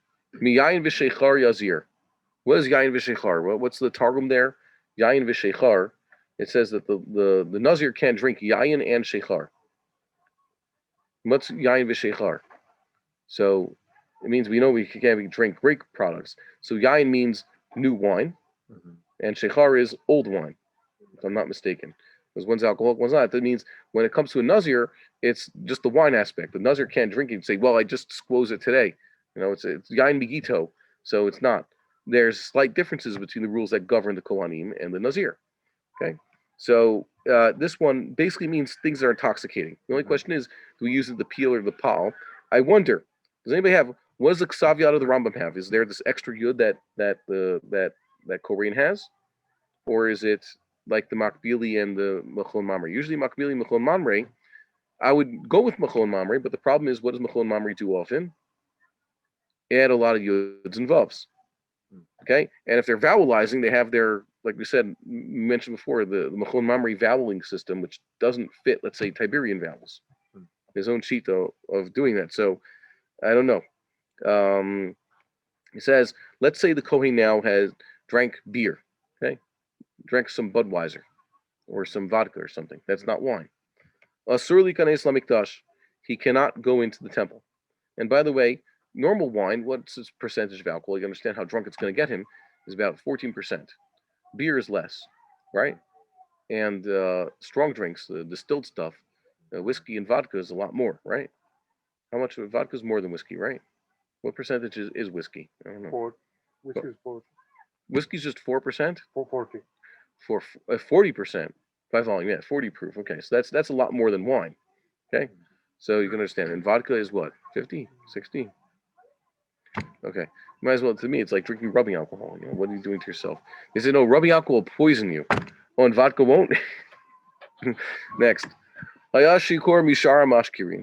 miyayin v'sheikhar yazir. What is yayin v'sheikhar? What's the targum there? Yayin v'sheikhar. It says that the nazir can't drink yayin and sheikhar. What's yayin v'sheikhar? So it means we know we can't drink grape products. So yayin means new wine, and sheikhar is old wine, if I'm not mistaken. Because one's alcoholic, one's not. That means when it comes to a nazir, it's just the wine aspect. The nazir can't drink it and say, well, I just squoze it today. It's yain bigito, so it's not. There's slight differences between the rules that govern the kohanim and the nazir. Okay, so this one basically means things that are intoxicating. The only question is, do we use the peel or the pal? I wonder, does anybody have, what does the Ksaviyat of the Rambam have? Is there this extra yud that Korean has, or is it like the Makbili and the Machon Mamre? Usually Makbili and Machon Mamre, I would go with Machon Mamre, but the problem is, what does Machon Mamre do often? Add a lot of yuds and vavs. Okay, and if they're vowelizing, they have their, like we said, mentioned before, the Machon Mamre voweling system, which doesn't fit, let's say, Tiberian vowels. His own sheet of doing that. So I don't know. He says, let's say the Kohen now has drank beer, okay, drank some Budweiser or some vodka or something. That's not wine. Asur likanes HaMikdash. He cannot go into the temple. And by the way, normal wine, what's its percentage of alcohol? You understand how drunk it's going to get him, is about 14%. Beer is less. right? And strong drinks, the distilled stuff, whiskey and vodka is a lot more, right? How much of vodka is more than whiskey, right? What percentage is whiskey? I don't know. Whiskey is 40. Whiskey's just 4%? 440. For 40% by volume, yeah, 40 proof. Okay, so that's a lot more than wine. Okay, so you can understand. And vodka is what, 50, 60? Okay, might as well. To me, it's like drinking rubbing alcohol. You know, what are you doing to yourself? They say no, rubbing alcohol will poison you. Oh, and vodka won't. Next, Hayashi kor mishara mashkirin.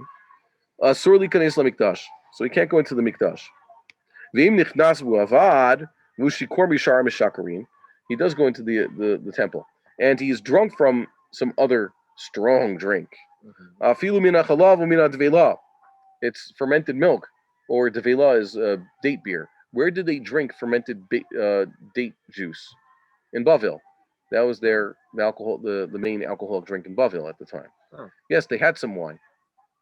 Asur likanes lamikdash. So he can't go into the mikdash. V'im nichnas bu'avad v'ushikor mishara mishakarin. He does go into the temple, and he's drunk from some other strong drink. Afilu mina chalav u'mina devela. It's fermented milk, or devela is date beer. Where did they drink fermented date juice? In Bavil. That was the main alcoholic drink in Bavil at the time. Oh. Yes, they had some wine.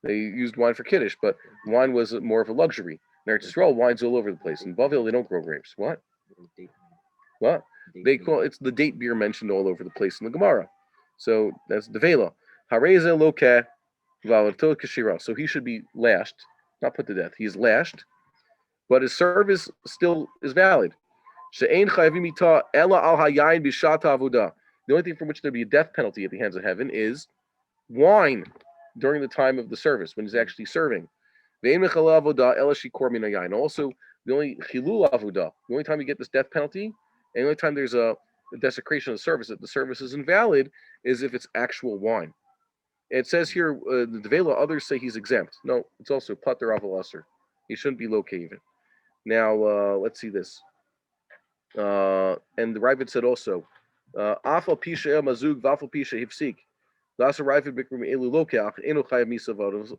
They used wine for kiddush, but wine was more of a luxury. In Eretz Yisrael, wine's all over the place. In Bavil, they don't grow grapes. What? What? They call it's the date beer mentioned all over the place in the Gemara. So that's devela. Hareze loke valato kashira. So he should be lashed, not put to death. He is lashed, but his service still is valid. She'ein chayavim ita ela al hayayin b'shat avodah. The only thing from which there be a death penalty at the hands of heaven is wine during the time of the service when he's actually serving. Ve'ein mechala avodah ela shikor min hayayin. Also, the only chilul avodah, the only time you get this death penalty, and the only time there's a desecration of the service, that the service is invalid, is if it's actual wine. It says here, the devela, others say he's exempt. No, it's also pater aval aser. He shouldn't be located. Now, let's see this. And the Ravid said also, Afal pisha mazug vafal pisha hifsik. Lasa Ravid bikrum elu lokeach enu chayav misa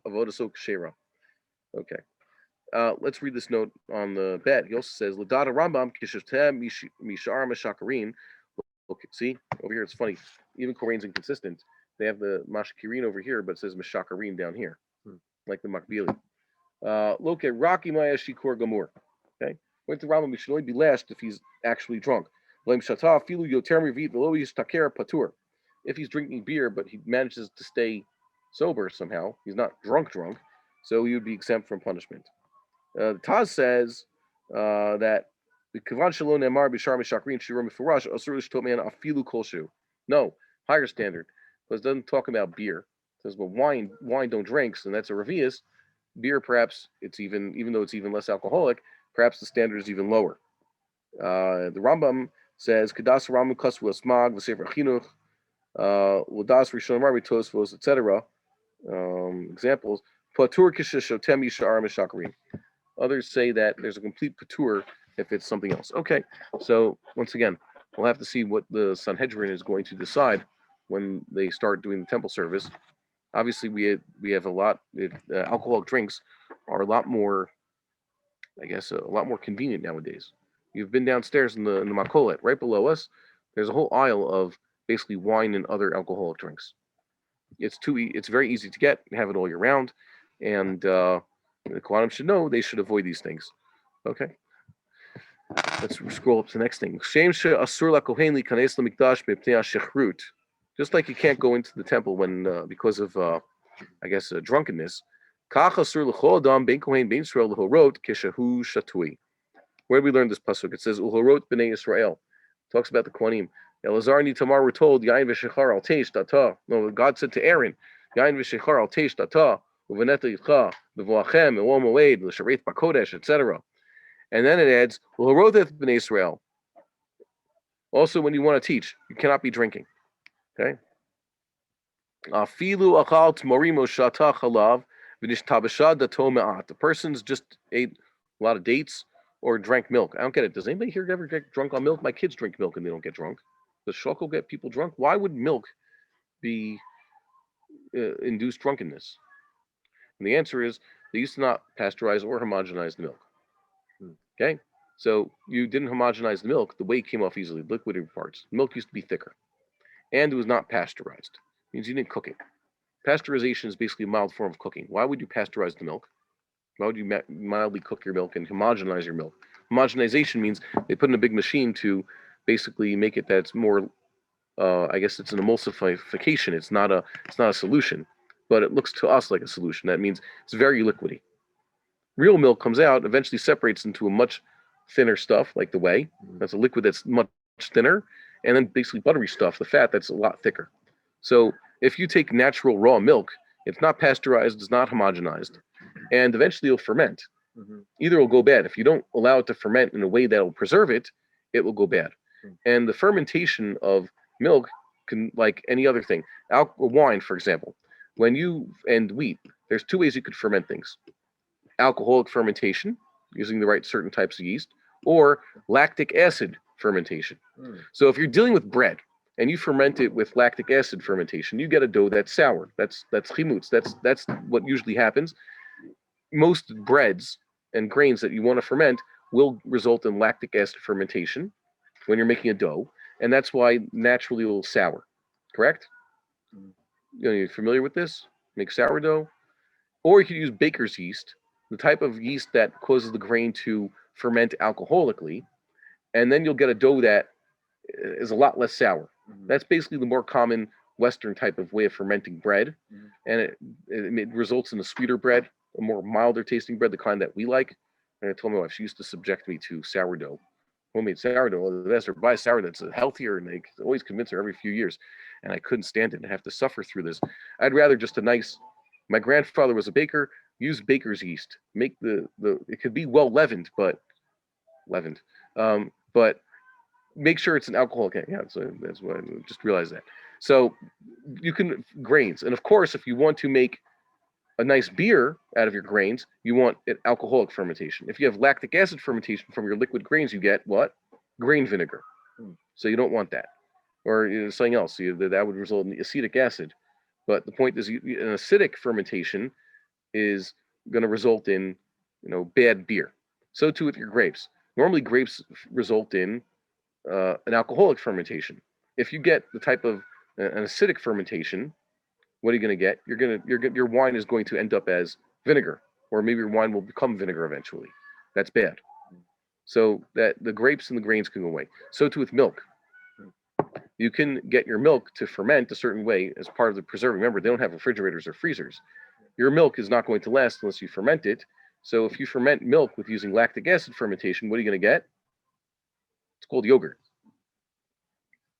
avodaso kshera. Okay. Let's read this note on the bet. He also says, Ladada Rambam kishatem mishar mashakarin. Okay, see over here, it's funny. Even Korean's inconsistent. They have the mashkirin over here, but it says mashakarin down here, like the makbili. Look at Rocky Maya Shikor Gamur. Okay, went to Rambam. He should only be lashed if he's actually drunk. If he's drinking beer, but he manages to stay sober somehow, he's not drunk, so he would be exempt from punishment. The Taz says that the Kavan Shalom Nemar Bishar Mishakrin Shirom Furash Asur Shtotman Afilu Kolshu. No, higher standard, because it doesn't talk about beer. It says, well, wine don't drinks, and that's a revius. Beer, perhaps it's even though it's even less alcoholic, perhaps the standard is even lower. The Rambam says Kadas Ramu Kasvu Smag V'Sefer Chinuch Ladas Rishon Marbi Tosfos etc. Examples Patur Kishishotem Yishar Mishakrin. Others say that there's a complete patur if it's something else. Okay, so once again, we'll have to see what the Sanhedrin is going to decide when they start doing the temple service. Obviously, we have a lot. Alcoholic drinks are a lot more, I guess, a lot more convenient nowadays. You've been downstairs in the Makolet, right below us. There's a whole aisle of basically wine and other alcoholic drinks. It's very easy to get. Have it all year round, and the Kohanim should know they should avoid these things. Okay. Let's scroll up to the next thing. Just like you can't go into the temple when because of drunkenness. Where do we learn this pasuk? It says Uhorot b'nei Yisrael. Talks about the Kohanim. Elazar and Itamar were told Yain v'shechar al teish data. No, God said to Aaron, Yain v'shechar al teish data uveneta yitcha b'voachem elom oed l'sharet b'kodesh, etc. And then it adds Uhorot b'nei Yisrael. Also, when you want to teach, you cannot be drinking. Okay. Afilu achal tmarimo shata chalav v'nishtabashad dato me'at. The person's just ate a lot of dates or drank milk. I don't get it. Does anybody here ever get drunk on milk? My kids drink milk and they don't get drunk. Does shoko get people drunk? Why would milk be induce drunkenness? And the answer is they used to not pasteurize or homogenize the milk. Okay, so you didn't homogenize the milk. The whey came off easily, liquidy parts. The milk used to be thicker, and it was not pasteurized. It means you didn't cook it. Pasteurization is basically a mild form of cooking. Why would you pasteurize the milk? Why would you mildly cook your milk and homogenize your milk? Homogenization means they put in a big machine to basically make it that it's more I guess it's an emulsification. It's not a solution, but it looks to us like a solution. That means it's very liquidy. Real milk comes out, eventually separates into a much thinner stuff, like the whey. That's a liquid that's much thinner, and then basically buttery stuff, the fat that's a lot thicker. So if you take natural raw milk, it's not pasteurized, it's not homogenized, and eventually it'll ferment. Mm-hmm. Either it'll go bad. If you don't allow it to ferment in a way that will preserve it, it will go bad. And the fermentation of milk can, like any other thing, wine, for example, and wheat, there's two ways you could ferment things: alcoholic fermentation using the right certain types of yeast, or lactic acid fermentation. So if you're dealing with bread and you ferment it with lactic acid fermentation, you get a dough that's sour. That's chimutz. That's what usually happens. Most breads and grains that you want to ferment will result in lactic acid fermentation when you're making a dough, and that's why naturally it will sour. Correct? You're familiar with this? Make sourdough, or you could use baker's yeast, the type of yeast that causes the grain to ferment alcoholically, and then you'll get a dough that is a lot less sour. That's basically the more common Western type of way of fermenting bread, and it results in a sweeter bread, a more milder tasting bread, the kind that we like. And I told my wife, she used to subject me to sourdough, homemade sourdough. The best, or buy sourdough that's healthier, and they always convince her every few years, and I couldn't stand it and have to suffer through this. I'd rather just a nice. My grandfather was a baker. Use baker's yeast. Make the it could be well leavened, but make sure it's an alcoholic. Yeah, so that's what I just realized that. So you can grains, and of course, if you want to make a nice beer out of your grains, you want an alcoholic fermentation. If you have lactic acid fermentation from your liquid grains, you get what? Grain vinegar. So you don't want that, or something else. That would result in acetic acid. But the point is, an acidic fermentation is going to result in, bad beer. So too with your grapes. Normally, grapes result in an alcoholic fermentation. If you get the type of an acidic fermentation, what are you going to get? Your wine is going to end up as vinegar, or maybe your wine will become vinegar eventually. That's bad. So that the grapes and the grains can go away. So too with milk. You can get your milk to ferment a certain way as part of the preserving. Remember, they don't have refrigerators or freezers. Your milk is not going to last unless you ferment it. So if you ferment milk with using lactic acid fermentation, what are you going to get? It's called yogurt.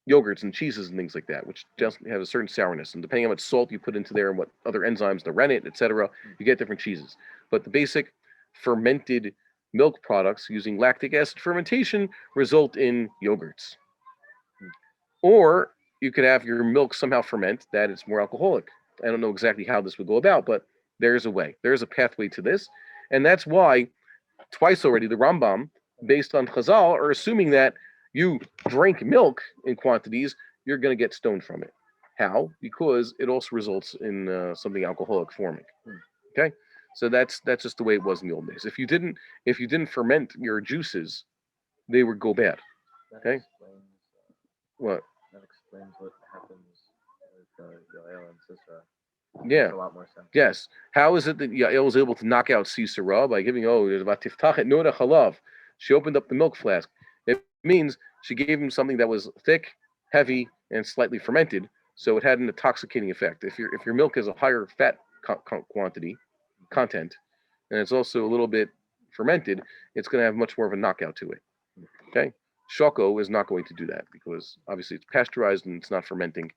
Yogurts and cheeses and things like that, which just have a certain sourness. And depending on what salt you put into there and what other enzymes, the rennet, etc., you get different cheeses. But the basic fermented milk products using lactic acid fermentation result in yogurts. Or you could have your milk somehow ferment that it's more alcoholic. I don't know exactly how this would go about, but there's a way. There's a pathway to this. And that's why twice already the Rambam, based on Chazal, are assuming that you drink milk in quantities, you're going to get stoned from it. How? Because it also results in something alcoholic forming. Okay, so that's just the way it was in the old days. If you didn't ferment your juices, they would go bad. Okay. What? That explains what happens with Yael and Sisera. Yeah. Makes a lot more sense. Yes. How is it that Yael was able to knock out Sisera by giving chalav? She opened up the milk flask. It means she gave him something that was thick, heavy, and slightly fermented, so it had an intoxicating effect. If your milk has a higher fat content, and it's also a little bit fermented, it's going to have much more of a knockout to it. Okay. Shoko is not going to do that because obviously it's pasteurized and it's not fermenting.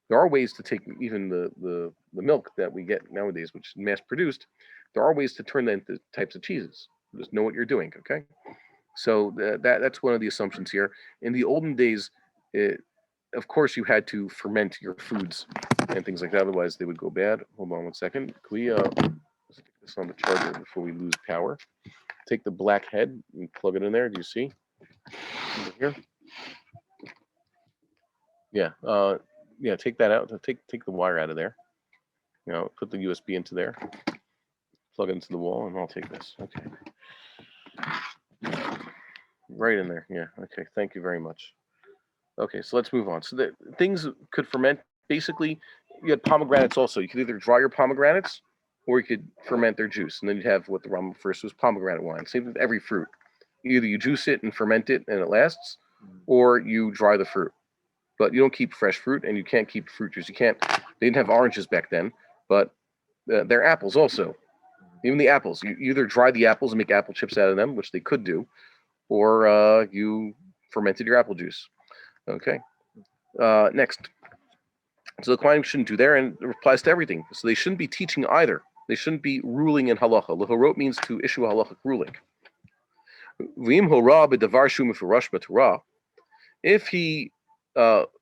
There are ways to take even the milk that we get nowadays, which is mass produced. There are ways to turn that into types of cheeses. Just know what you're doing, okay? So that's one of the assumptions here. In the olden days, of course, you had to ferment your foods and things like that. Otherwise, they would go bad. Hold on one second. Can we let's get this on the charger before we lose power? Take the black head and plug it in there. Do you see? Over here. Yeah. Take that out. Take the wire out of there. Put the USB into there. Plug it into the wall, and I'll take this. Okay. Right in there. Yeah. Okay. Thank you very much. Okay. So let's move on. So the things could ferment. Basically, you had pomegranates also. You could either dry your pomegranates, or you could ferment their juice, and then you'd have what the Rambam refers to as pomegranate wine. Same with every fruit. Either you juice it and ferment it, and it lasts, or you dry the fruit. but you don't keep fresh fruit, and you can't keep fruit juice. You can't. They didn't have oranges back then, but they're apples also. Even the apples, you either dry the apples and make apple chips out of them, which they could do, or you fermented your apple juice. Okay. Next. So the Kohanim shouldn't do there, and it applies to everything. So they shouldn't be teaching either. They shouldn't be ruling in halacha. Lehorot means to issue a halachic ruling. V'im hora b'davar shu mefurash b'Torah. If he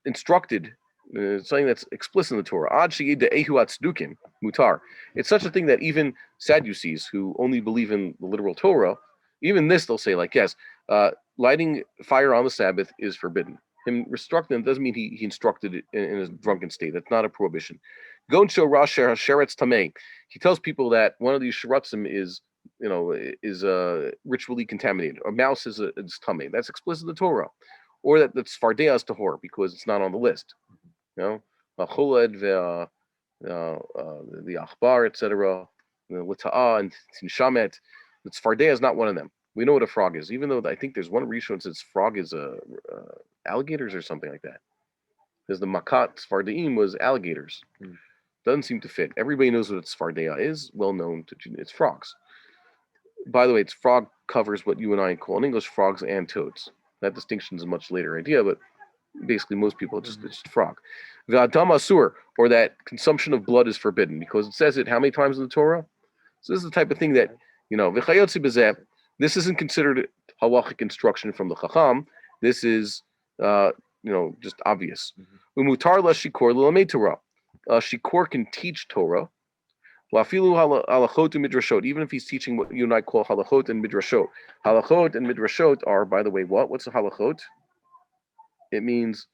instructed something that's explicit in the Torah, ad she'id de'ehu atzdukim mutar. It's such a thing that even Sadducees, who only believe in the literal Torah, even this they'll say like, yes, lighting fire on the Sabbath is forbidden. Him instructing doesn't mean he instructed it in a drunken state. That's not a prohibition. Go and show Rosh Sheretz Tameh. He tells people that one of these sheratzim is ritually contaminated. A mouse is tameh. That's explicit in the Torah. Or that's fardeas tahor because it's not on the list. You know, the achbar, etc. The lita'ah and tinshamet. It's fardeas is not one of them. We know what a frog is, even though I think there's one Rishon that says frog is alligators or something like that. Because the makat sfardeim was alligators. Doesn't seem to fit. Everybody knows what a sfardea is. Well known to it's frogs. By the way, it's frog covers what you and I call in English frogs and toads. That distinction is a much later idea, but basically most people it's just frog. V'adam asur, or that consumption of blood is forbidden, because it says it how many times in the Torah? So this is the type of thing that, v'chayotzi b'zeh, this isn't considered halachic instruction from the Chacham. This is, just obvious. Umutar la shikor l'lamei Torah. Shikor can teach Torah. Lafilu halachot and midrashot. Even if he's teaching what you and I call halachot and midrashot. Halachot and midrashot are, by the way, what? What's a halachot? It means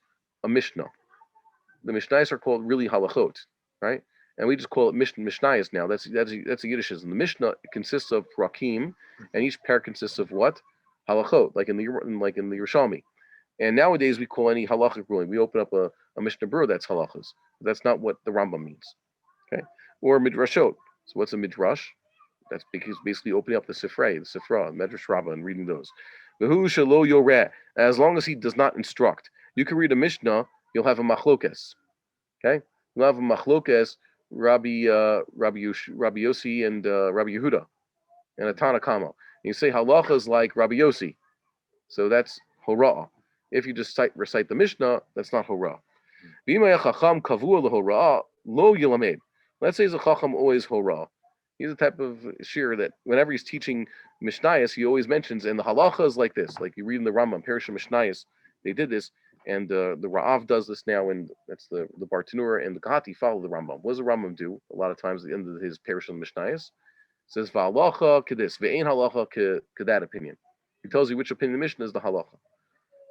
a mishnah. The mishnayos are called really halachot, right? And we just call it mishnayos now. That's a Yiddishism. The mishnah consists of prakim, and each pair consists of what? Halachot, like in the Yerushalmi. And nowadays we call any halachic ruling. We open up a mishnah berurah that's halachas. That's not what the Rambam means. Okay, or midrashot. So what's a midrash? That's because basically opening up the sifra, Medrash Rabbah, and reading those. V'hu shelo yoreh. As long as he does not instruct, you can read a mishnah. You'll have a machlokes. Okay, you'll have a machlokes. Rabbi Yossi and Rabbi Yehuda, and a Tanakama. And you say halacha is like Rabbi Yossi, so that's horah. If you just recite the Mishnah, that's not horah. Let's say he's a chacham always horah. He's the type of shir that whenever he's teaching Mishnayos, he always mentions, and the halacha is like this. Like you read in the Rambam, Perishah Mishnayos, they did this. And the Ra'av does this now, and that's the Bartanura and the Kahati follow the Rambam. What does the Rambam do? A lot of times at the end of his Perush and Mishnayos, says Va'alacha kedis, ve'ein halacha ke that opinion. He tells you which opinion the Mishnah is the halacha.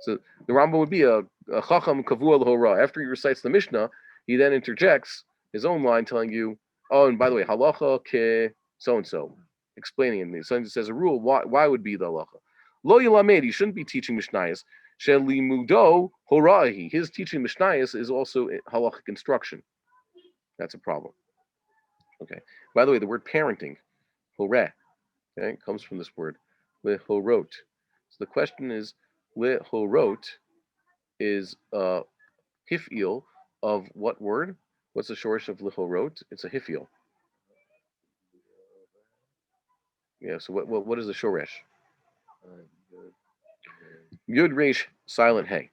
So the Rambam would be a chacham kavua l'hora. After he recites the Mishnah, he then interjects his own line telling you, oh, and by the way, halacha ke so and so, explaining it. So he says a rule. Why would be the halacha? Lo yilamed. He shouldn't be teaching Mishnayos. Shelimudo horahi. His teaching Mishnayos is also halachic instruction. That's a problem. Okay. By the way, the word parenting, horeh, okay, comes from this word, lehorot. So the question is, lehorot is hifil of what word? What's the shorish of lehorot? It's a hifil. Yeah. So what is the shoresh? Yud Resh silent hey.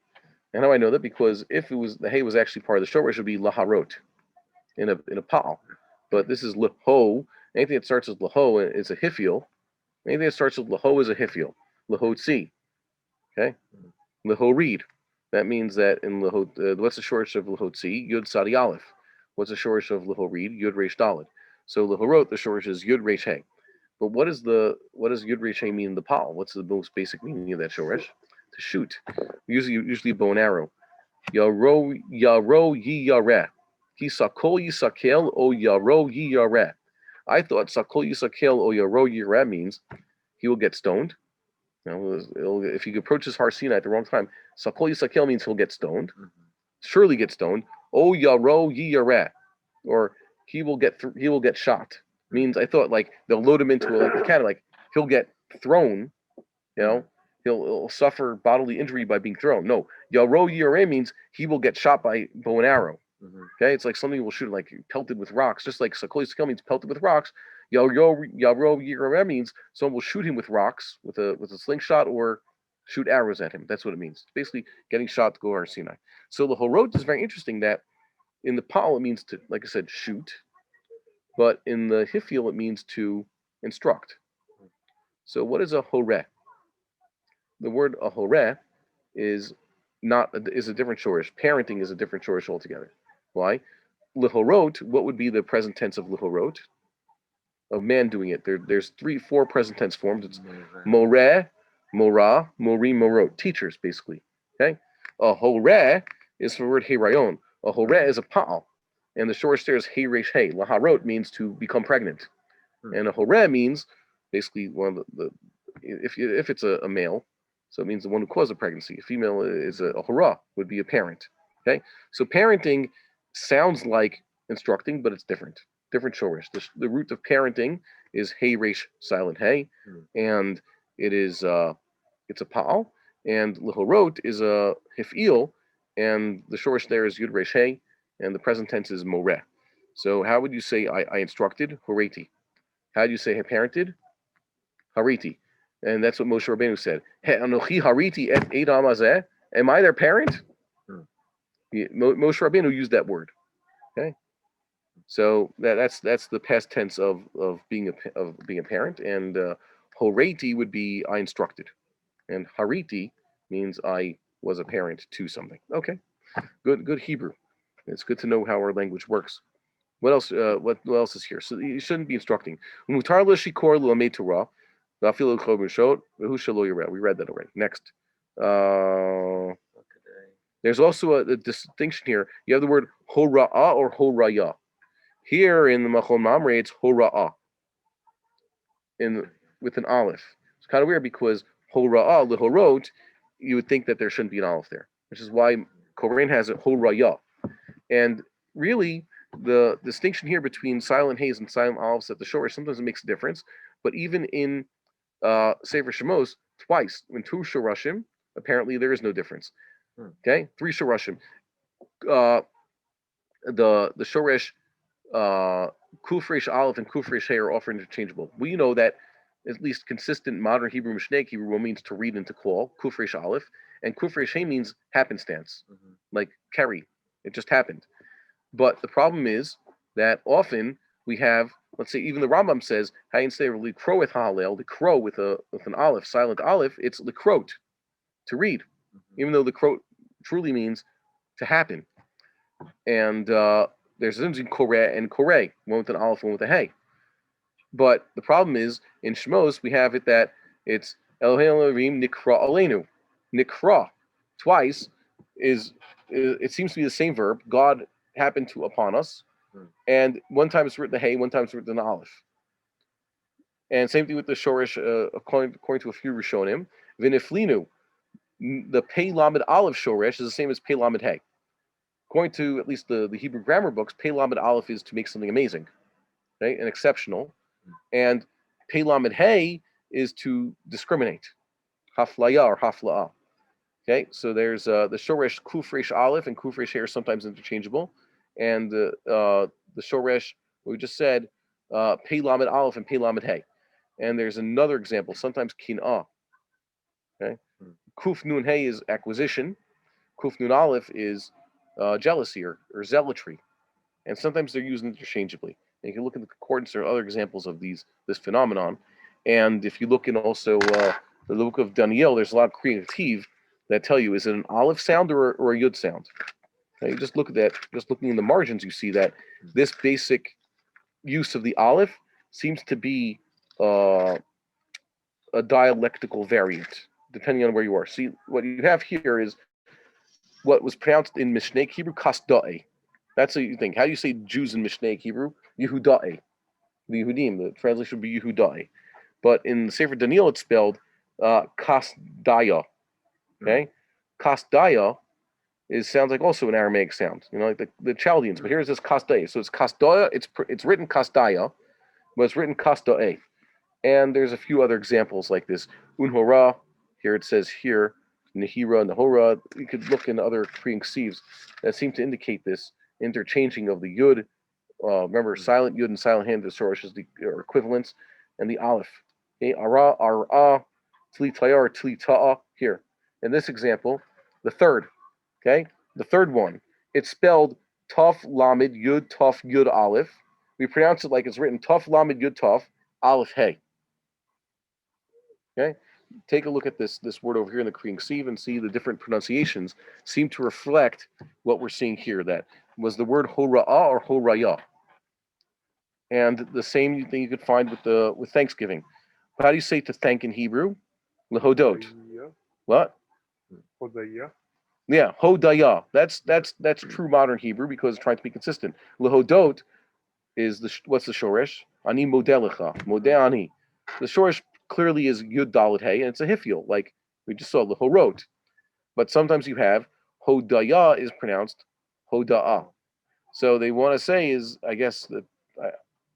And how I know that? Because if it was the hay was actually part of the shoresh, it would be laharot in a pal. But this is leho. Anything that starts with leho is a hifil. Anything that starts with leho is a hifil. Lehotzi. Okay. Lehorid. That means that in lehot, what's the shorish of lehotzi? Yud Sadi Aleph. What's the shorish of lehorid? Yud Resh Daled. So lehorot, the shorish is Yud Resh Hey. But what does Yud Resh Hey mean in the pal? What's the most basic meaning of that shorish? To shoot. Usually bow and arrow. Yaro yi yareh. He sakol yisakel o yaro yi yareh. I thought sakol yisakel o yaro yi yareh means he will get stoned. If he approaches Har Sinai at the wrong time, sakol yisakel means he'll get stoned. Surely get stoned. O yaro yi yareh, or he will get shot. Means I thought like they'll load him into a cat, like he'll get thrown. He'll he'll suffer bodily injury by being thrown. No, Yaro Yare means he will get shot by bow and arrow. Okay, it's like something will shoot, like pelted with rocks, just like Sakoi Skill means pelted with rocks. Yaro Yare means someone will shoot him with rocks, with a slingshot, or shoot arrows at him. That's what it means. Basically, getting shot to go Har Sinai. So the Horot is very interesting that in the Pal it means to, like I said, shoot, but in the Hifil it means to instruct. So what is a Horeh? The word a Horeh is a different shorish. Parenting is a different shorish altogether. Why? Lihorot, what would be the present tense of lihorot? Of man doing it. There's 4 present tense forms. It's moreh, morah, mori, morot. Teachers, basically. Okay? A horeh is the word herayon. A horeh is a pa'al. And the shorish there is hey resh hey. Laharot means to become pregnant. And a horeh means basically one of the if it's a male, so it means the one who caused the pregnancy. A female is a hora, would be a parent. Okay, so parenting sounds like instructing, but it's different. Different shorish. The root of parenting is hey resh silent hey, and it is it's a pa'al, and lihorot is a hifil, and the shorish there is yud resh hey, and the present tense is moreh. So how would you say I instructed? Horeti. How do you say parented? Hariti. And that's what Moshe Rabbeinu said. Anochi hariti et Adam hazeh. Am I their parent? Moshe Rabbeinu used that word. Okay, so that's the past tense of being a parent, and horeti would be I instructed, and hariti means I was a parent to something. Okay, good Hebrew. It's good to know how our language works. What else? What else is here? So you shouldn't be instructing. We read that already. Next. There's also a distinction here. You have the word hora'ah or horaya. Here in the Machon Mamre, it's hora'ah with an aleph. It's kind of weird because hora'ah, lihorot, you would think that there shouldn't be an aleph there, which is why Korean has it horaya. And really, the distinction here between silent hays and silent olives at the shorish, sometimes it makes a difference. But even in Sefer Shemos, twice, in 2 shorashim, apparently there is no difference. Okay, 3 shorashim. The shoresh kufresh aleph and kufresh hay are often interchangeable. We know that at least consistent modern Hebrew Mishneh Hebrew means to read and to call, kufresh aleph, and kufresh hay means happenstance, like carry. It just happened. But the problem is that often we have, let's say, even the Rambam says, how you say likro with halel, the crow with an aleph, silent aleph, it's likrot, to read, even though the crow truly means to happen. And there's a difference between koreh and koreh, one with an aleph, one with a hey. But the problem is in Shmos we have it that it's Elohim Elohim Nikra Aleinu. Nikra twice is it seems to be the same verb. God happened to upon us, and one time it's written a hey, one time it's written an aleph. And same thing with the shorish, according to a few Rishonim. Viniflinu, the pei lamed aleph shorish is the same as pei lamed hey. According to at least the Hebrew grammar books, pei lamed aleph is to make something amazing, right, and exceptional, and pei lamed hey is to discriminate, haflaya or hafla'ah. Okay, so there's the shoresh kufresh aleph and kufresh hey are sometimes interchangeable, and the shoresh we just said pei lamed aleph and pei lamed hey, and there's another example. Sometimes kin'ah. Okay, kuf nun hey is acquisition, kuf nun aleph is jealousy or zealotry, and sometimes they're used interchangeably. And you can look in the concordance or other examples of this phenomenon, and if you look in also the book of Daniel, there's a lot of creative that tell you, is it an aleph sound or a yud sound? Okay, you just look at that, just looking in the margins, you see that this basic use of the aleph seems to be a dialectical variant, depending on where you are. See, what you have here is what was pronounced in Mishneh Hebrew, kasda'e. That's what you think. How do you say Jews in Mishneh Hebrew? Yehuda'e. The Yehudim, the translation would be Yehuda'e. But in the Sefer Daniel, it's spelled kasdaya. Okay? Kasdaya sounds like also an Aramaic sound, like the Chaldeans. But here's this kasdaya. So it's kasdaya, it's written kasdaya, but it's written kasda'e. And there's a few other examples like this. Unhora, Here it says here, Nehira, Nahora. You could look in other Korean ksives that seem to indicate this interchanging of the Yud. Remember, silent Yud and silent Hand, the Sorosh is the equivalents, and the Aleph. Okay, Ara, Ara, Tli Tayar, Tli Ta'a. Here, in this example, the third. Okay, the third one. It's spelled Taf Lamed Yud Taf Yud Aleph. We pronounce it like it's written Taf Lamed Yud Taf Aleph Hey. Okay, take a look at this word over here in the Korean Ksiv and see the different pronunciations seem to reflect what we're seeing here. That was the word Hora'ah or Horaya. And the same thing you could find with Thanksgiving. How do you say to thank in Hebrew? Lehodot. What? Hodaya. Yeah, Hodaya. That's true modern Hebrew because it's trying to be consistent. Lehodot is what's the shoresh? Ani modelecha. Modeh ani. The shoresh clearly is Yud Dalet Hey, and it's a hifiel, like we just saw Lehorot. But sometimes you have Hodaya is pronounced Hoda'ah. So they want to say is, I guess that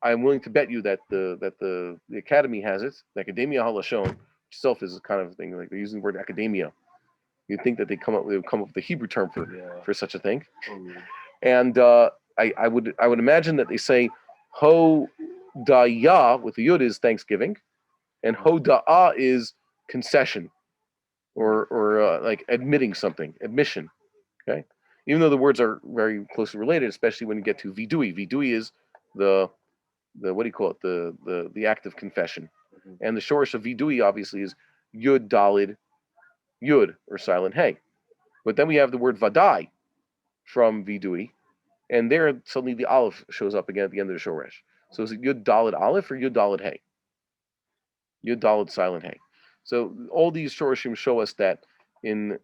I'm willing to bet you that the academy has it. The Academia Halashon itself is a kind of thing like they're using the word academia. You'd think that they would come up with a Hebrew term for such a thing. And I would imagine that they say Ho Daya with the Yud is Thanksgiving, and Ho Da'ah is concession, or like admitting something, admission. Okay, even though the words are very closely related, especially when you get to Vidui. Vidui is the what do you call it? The act of confession, and the shorish of Vidui obviously is Yud Dalid Yud or silent Hey. But then we have the word Vadai from Vidui, and there suddenly the Aleph shows up again at the end of the shoresh. So is it Yud Dalid Aleph or Yud Dalid Hey? Yud Dalid silent Hey. So all these shoreshim show us that in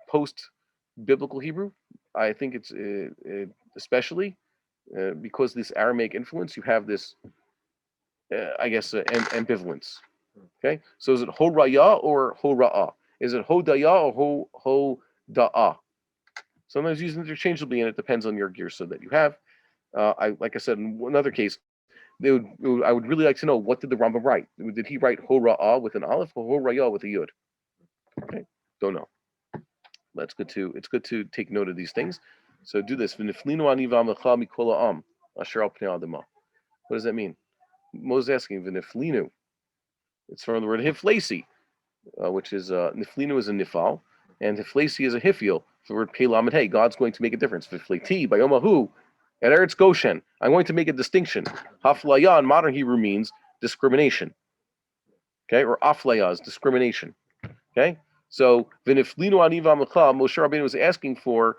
post-biblical Hebrew, I think it's especially because this Aramaic influence, you have this, I guess, ambivalence. Okay, so is it Horaya or Hora'ah? Is it Hodaya or Ho-Da'ah? Sometimes used interchangeably, and it depends on your gear so that you have. Like I said, in another case, I would really like to know, what did the Rambam write? Did he write Hora'ah with an aleph or Horaya with a yud? Okay, don't know. It's good to take note of these things. So do this. What does that mean? Moses asking V'niflinu. It's from the word hiflasi, which is niflinu is a nifal, and hiflasi is a hifiel. The word pelamed hey, God's going to make a difference. V'fleti bayomahu at Eretz Goshen, I'm going to make a distinction. Haflaya in modern Hebrew means discrimination. Okay, or aflaya is discrimination. Okay, so v'niflinu aniva mecha, Moshe Rabbeinu was asking for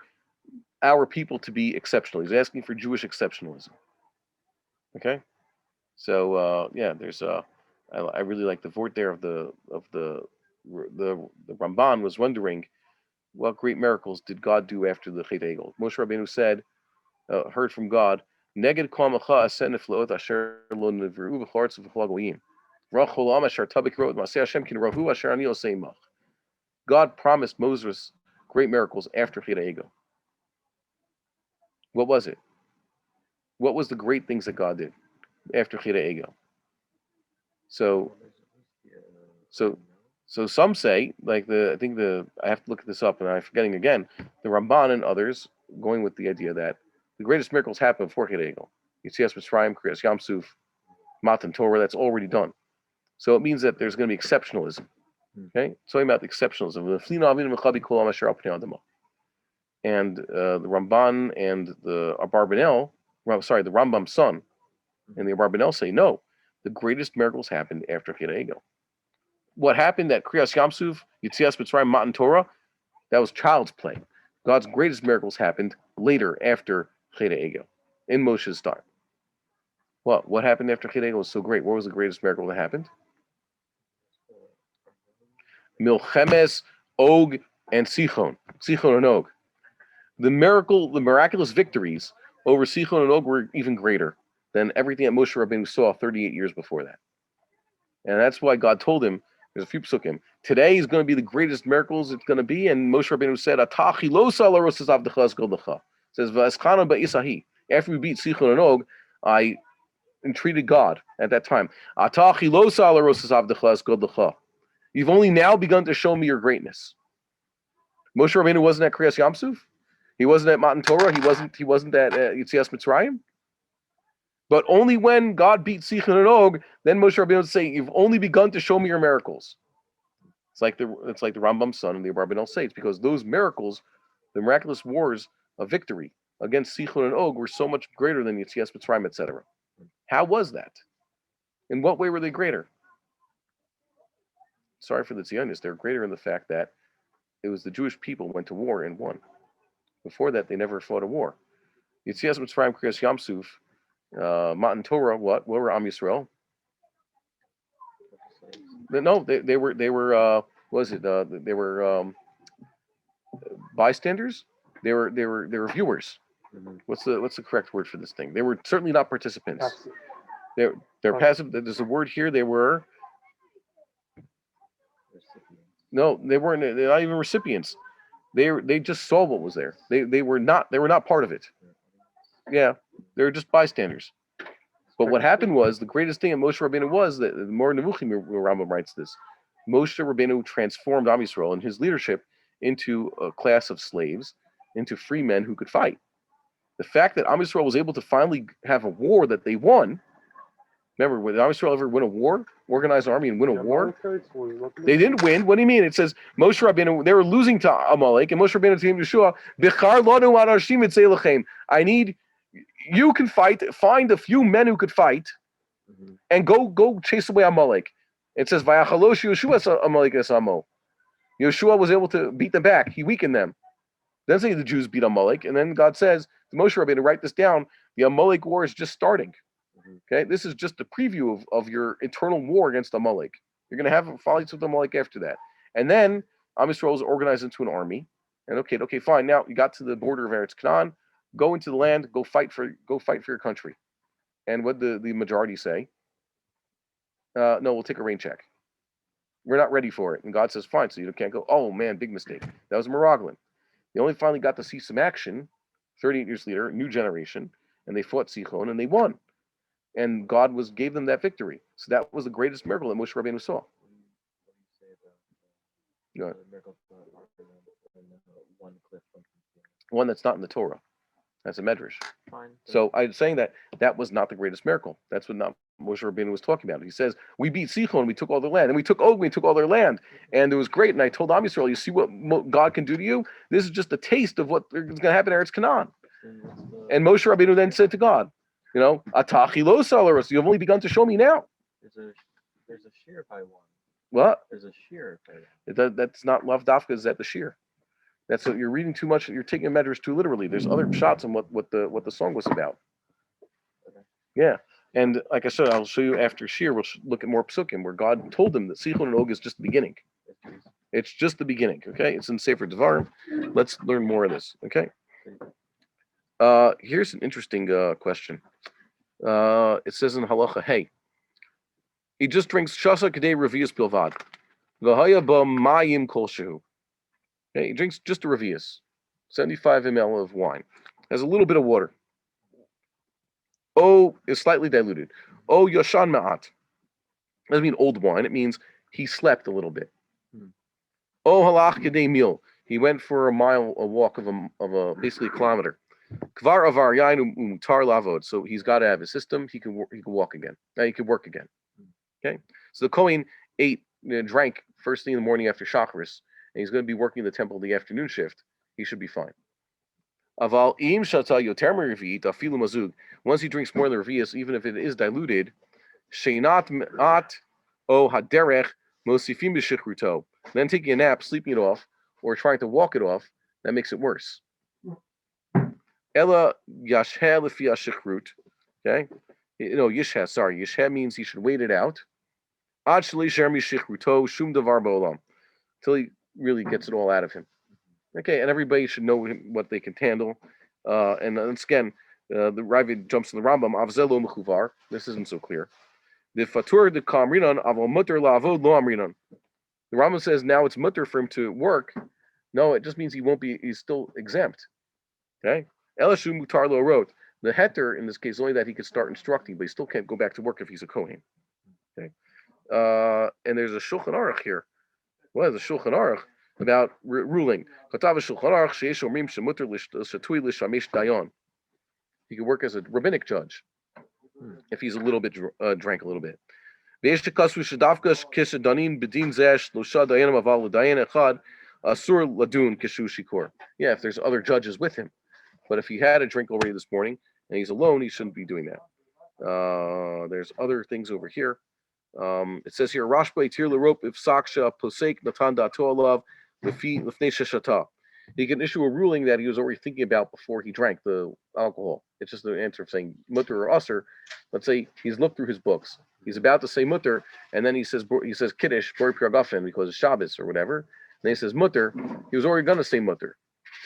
our people to be exceptional. He's asking for Jewish exceptionalism. Okay, so there's I really like the vort there of the Ramban was wondering what great miracles did God do after the Chet Egel. Moshe Rabbeinu said, heard from God, Neged Kwamacha Asen Neflaot Asher Lo Nevru V'Chortz V'Chol Goyim. Rachol Am Asher Tabik Rod Maseh Hashem Kin Rahu Asher Ani Osei Mach. God promised Moses great miracles after Chet Egel. What was it? What was the great things that God did after Chet Egel? So some say, like I have to look this up, and I'm forgetting again, the Ramban and others going with the idea that the greatest miracles happen before Chet Egel. Yitzias Mitzrayim, Kriyas Yamsuf, Matan Torah, that's already done. So it means that there's going to be exceptionalism. Okay, it's talking about the exceptionalism. And the Ramban and the Abarbanel, the Rambam's son, and the Abarbanel say no. The greatest miracles happened after Chet Egel. What happened at Kriyas Yamsuf, Yitzias Mitzrayim, Matan Torah, that was child's play. God's greatest miracles happened later after Chet Egel, in Moshe's time. What happened after Chet Egel was so great? What was the greatest miracle that happened? Milchemes, Og, and Sichon and Og. The miraculous victories over Sichon and Og were even greater than everything that Moshe Rabbeinu saw 38 years before that. And that's why God told him, there's a few psukim, today is going to be the greatest miracles it's going to be. And Moshe Rabbeinu said, Atachi lo salarosas avdecha esgoldecha. Says, V'aschana ba'isahi. After we beat Sichon and Og, I entreated God at that time. Atachi lo salarosas avdecha esgoldecha. You've only now begun to show me your greatness. Moshe Rabbeinu wasn't at Kriyas Yamsuf. He wasn't at Matan Torah. He wasn't at Yitzias Mitzrayim. But only when God beat Sichon and Og, then Moshe Rabbeinu would say, "You've only begun to show me your miracles." It's like the Rambam's son and the Abarbanel say. It's because those miracles, the miraculous wars of victory against Sichon and Og, were so much greater than Yitzias Mitzrayim, etc. How was that? In what way were they greater? Sorry for the Zionists. They're greater in the fact that it was the Jewish people went to war and won. Before that, they never fought a war. Yitzias Mitzrayim, Kriyas Yamsuf, Matan Torah, what were Am Yisrael? No, they were they were bystanders. They were viewers. Mhm. What's the correct word for this thing? They were certainly not participants. They're passive. There's a word here. They were no, they weren't. They're not even recipients. They just saw what was there. They were not part of it. Yeah, they were just bystanders. But what happened was the greatest thing at Moshe Rabbeinu was that the more Nevuchim Rambam writes this. Moshe Rabbeinu transformed Am Yisrael and his leadership into a class of slaves, into free men who could fight. The fact that Am Yisrael was able to finally have a war that they won. Remember, when Am Yisrael ever win a war, organize an army and win a war? They didn't win. What do you mean? It says Moshe Rabbeinu, they were losing to Amalek, and Moshe Rabbeinu came to Yeshua, Bichar lanu anashim etzei lechem. I need, you can fight, find a few men who could fight, and go chase away Amalek. It says, Vayachalosh Yeshua Amalek esamo. Yeshua was able to beat them back. He weakened them. Then say the Jews beat Amalek, and then God says to Moshe Rabbeinu, write this down, the Amalek war is just starting. Okay, this is just a preview of your eternal war against Amalek. You're going to have fights with Amalek after that. And then Am Yisrael is organized into an army. And okay, fine. Now you got to the border of Eretz Canaan. Go into the land. Go fight for your country. And what the majority say? No, we'll take a rain check. We're not ready for it. And God says, fine. So you can't go. Oh man, big mistake. That was Meraglim. They only finally got to see some action. 38 years later, new generation, and they fought Sichon and they won. And God gave them that victory. So that was the greatest miracle that Moshe Rabbeinu saw. One that's not in the Torah. That's a medrash. Fine. So I'm saying that was not the greatest miracle. That's what not Moshe Rabbeinu was talking about. He says, we beat Sichon, we took all their land. And we took Og, we took all their land. And it was great. And I told Am Yisrael, you see what God can do to you? This is just a taste of what is going to happen in Eretz Canaan. And Moshe Rabbeinu then said to God, Atachi lo salaros, you have only begun to show me now. There's a shear by one. What? There's a shear by one. That's not love dafka, is that the shear. That's what you're reading too much. You're taking medrash too literally. There's other shots on what the song was about. Okay. Yeah, and like I said, I'll show you after Shir. We'll look at more psukim where God told them that Sichon and Og is just the beginning. It's just the beginning. Okay, it's in Sefer Devarim. Let's learn more of this. Okay. Here's an interesting question. It says in Halacha, hey, he just drinks shasa kadei revius bilvad, v'haya ba mayim kol shehu. Okay, he drinks just a revius, 75 ml of wine, has a little bit of water. Oh, is slightly diluted. Oh, yoshan ma'at. Doesn't mean old wine. It means he slept a little bit. Oh, halach kadei mil. He went for a walk of a basically a kilometer. Kvar avar yain umutar lavod. So he's got to have his system. He can walk again. Now he can work again. Okay. So the Kohen drank first thing in the morning after Shacharis, and he's going to be working the temple the afternoon shift. He should be fine. Aval im shata yoter merivit afilu mazug. Once he drinks more than the revius, even if it is diluted, sheinat at o haderech mosifim b'shichruto. Then taking a nap, sleeping it off, or trying to walk it off, that makes it worse. Ella yasheh lefi ashichrut. Okay, yisheh. Sorry, yisheh means he should wait it out. Ad sheli shermi shichruto shum davar ba'olam, till he really gets it all out of him. Okay, and everybody should know what they can handle. And once again, the Ravid jumps to the Rambam. Avzelo mechuvar. This isn't so clear. The fatur de kamrinan aval mutter laavod lo amrinan. The Rambam says now it's mutter for him to work. No, it just means he's still exempt. Okay? Elashu mutar lo wrote. The heter in this case is only that he could start instructing, but he still can't go back to work if he's a Kohen. Okay? And there's a Shulchan Aruch here Well, the Shulchan Aruch about ruling. Katav Shulchan Aruch sheyesh omrim shemuter shatui lishamesh dayan. He could work as a rabbinic judge if he's a little bit drank a little bit. V'yesh shekasu shadavka kishadonin bedin zesh losha dayanim aval l'dayan echad asur ladun kishu shikor. Yeah, if there's other judges with him, but if he had a drink already this morning and he's alone, he shouldn't be doing that. There's other things over here. It says here, Rashba tir l'rope if saksha posek natan dato alav lefnei sheshata. He can issue a ruling that he was already thinking about before he drank the alcohol. It's just the answer of saying mutter or usser. Let's say he's looked through his books. He's about to say mutter, and then he says kiddush bori piragafen because it's Shabbos or whatever. And then he says mutter. He was already going to say mutter,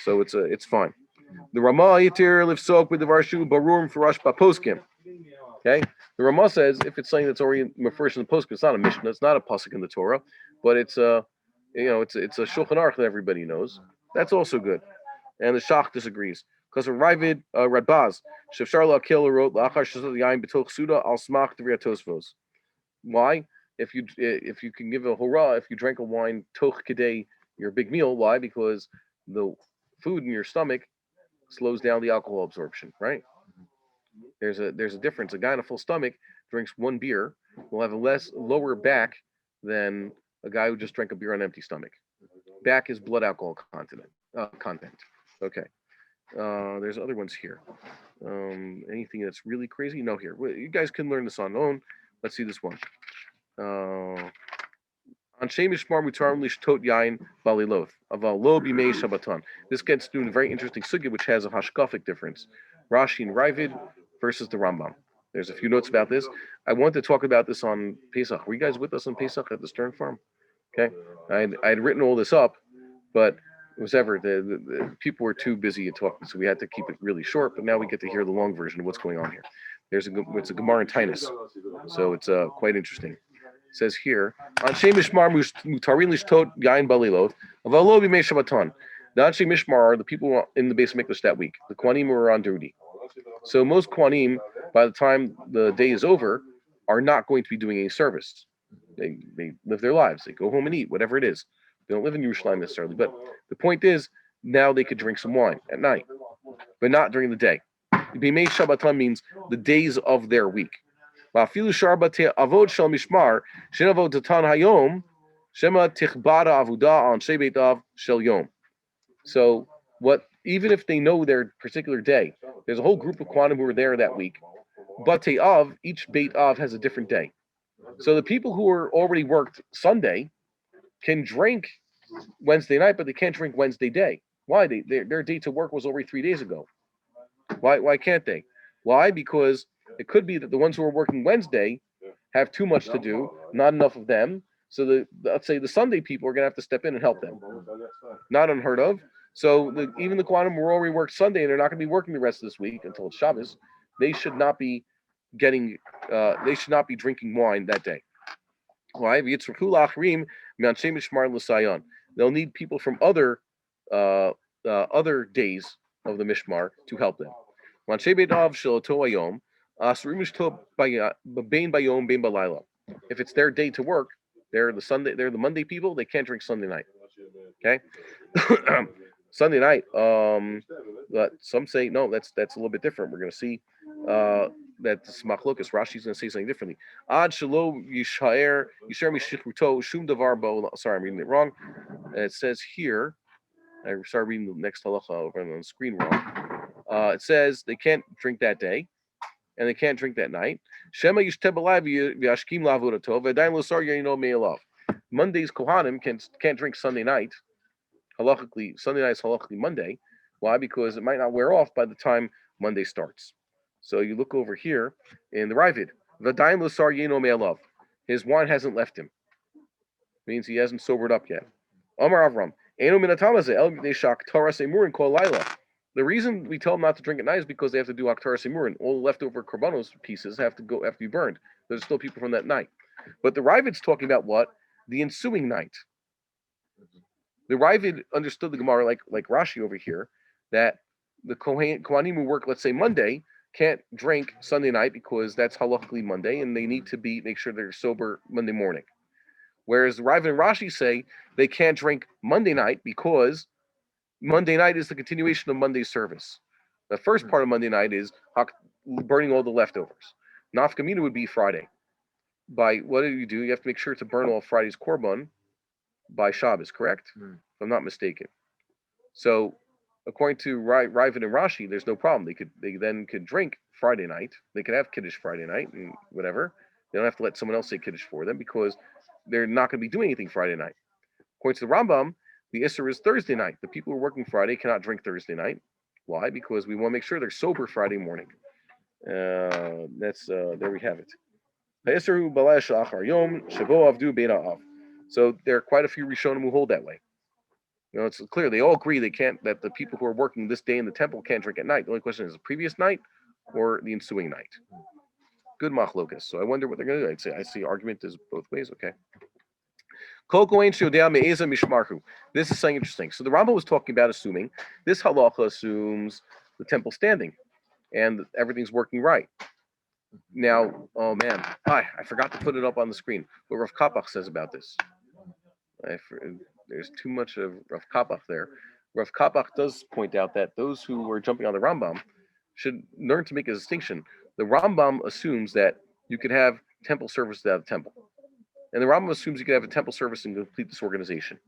so it's fine. The Ramah yitir lifsok with the varshu barum farash poskim. Okay, the Ramah says if it's something that's already first in the poskim, it's not a Mishneh, it's not a pasuk in the Torah, but it's a Shulchan Aruch that everybody knows. That's also good, and the Shach disagrees because Ravid Radbaz Shefshar La'Kel wrote La'achar Shazot Yain B'Toch Suda Al Smach Devriya Tosfos. Why? If you can give a hurrah if you drank a wine toch kedei your big meal. Why? Because the food in your stomach slows down the alcohol absorption, right? There's a difference. A guy in a full stomach drinks one beer will have a lower back than a guy who just drank a beer on an empty stomach. Back is blood alcohol content. Okay. There's other ones here. Anything that's really crazy? No, here. You guys can learn this on their own. Let's see this one. Anshe mishmar mutarim lishtot yain baliloth aval lo bimei shabbaton. This gets to a very interesting sugya which has a hashkafic difference. Rashi and Ravid versus the Rambam. There's a few notes about this. I want to talk about this on Pesach. Were you guys with us on Pesach at the Stern Farm? Okay. I had written all this up, but it was ever the people were too busy talking, so we had to keep it really short. But now we get to hear the long version of what's going on here. It's a Gemara in Tainus, so it's quite interesting. It says here, Anshe Mishmar mutarin lishtot yain balilot avalo b'mei Shabbaton. The Anshe Mishmar are the people in the Beis Hamikdash that week. The Kohanim were on duty. So most Kohanim, by the time the day is over, are not going to be doing any service. They live their lives. They go home and eat, whatever it is. They don't live in Yerushalayim necessarily. But the point is, now they could drink some wine at night, but not during the day. B'mei Shabbaton means the days of their week. So what? Even if they know their particular day, there's a whole group of Kohanim who are there that week. But each Beit Av has a different day. So the people who are already worked Sunday can drink Wednesday night, but they can't drink Wednesday day. Why? Their day to work was already 3 days ago. Why can't they? Why? Because it could be that the ones who are working Wednesday have too much to do, not enough of them. So let's say the Sunday people are going to have to step in and help them. Not unheard of. So even the Kohanim who already worked Sunday and they're not going to be working the rest of this week until it's Shabbos, they should not be drinking wine that day. Why? They'll need people from other days of the Mishmar to help them. If it's their day to work, they're the Monday people, they can't drink Sunday night. Okay? Sunday night, but some say no, that's a little bit different. We're gonna see that this machlokas, Rashi's gonna say something differently. Ad shelo yishaer mishichruto shum davar bo. Sorry, I'm reading it wrong. And it says here, I started reading the next halacha over on the screen wrong. It says they can't drink that day, and they can't drink that night. Shema yishtebelai v'yashkim la'avodato v'adayin losar yino me'elav. Monday's Kohanim can't drink Sunday night. Halachically, Sunday night is halachically Monday. Why? Because it might not wear off by the time Monday starts. So you look over here in the Ravid. V'adayin losar yino me'elav. His wine hasn't left him. Means he hasn't sobered up yet. Amar Avram. The reason we tell them not to drink at night is because they have to do Akhtar Simurin. All the leftover korbanos pieces have to be burned. There's still people from that night. But the Ravid's talking about what? The ensuing night. The Ravid understood the Gemara like Rashi over here, that the Kohanim who work, let's say Monday, can't drink Sunday night because that's halachically Monday, and they need to make sure they're sober Monday morning. Whereas Rav and Rashi say they can't drink Monday night because Monday night is the continuation of Monday's service. The first part of Monday night is burning all the leftovers. Nafkamina would be Friday. By what do? You have to make sure to burn all Friday's korban by Shabbos, correct? If I'm not mistaken. So, according to Ravid and Rashi, there's no problem. They then could drink Friday night. They could have Kiddush Friday night and whatever. They don't have to let someone else say Kiddush for them because they're not going to be doing anything Friday night. According to the Rambam, the Isser is Thursday night. The people who are working Friday cannot drink Thursday night. Why? Because we want to make sure they're sober Friday morning. There we have it. So there are quite a few Rishonim who hold that way. It's clear they all agree that the people who are working this day in the temple can't drink at night. The only question is the previous night or the ensuing night. Good machlokas. So I wonder what they're going to do. I see argument is both ways. Okay. This is something interesting. So the Rambam was talking about assuming this halacha assumes the temple standing and everything's working right. Now, oh man, I forgot to put it up on the screen. What Rav Kapach says about this. There's too much of Rav Kapach there. Rav Kapach does point out that those who were jumping on the Rambam should learn to make a distinction. The Rambam assumes that you could have temple service without a temple. And the Rambam assumes you could have a temple service and complete disorganization.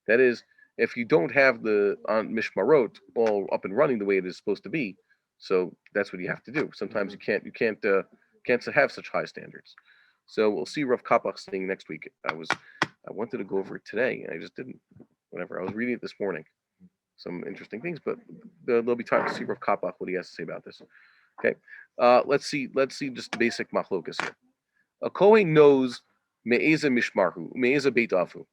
That is, if you don't have the Mishmarot all up and running the way it is supposed to be, so that's what you have to do. Sometimes you can't have such high standards. So we'll see Rav Kapach's thing next week. I wanted to go over it today, and I just didn't. Whatever. I was reading it this morning. Some interesting things, but there'll be time to see Rav Kapach what he has to say about this. Okay. Let's see just the basic machlokas here. A Kohen knows me'eza mishmarhu, me'eza beit avu.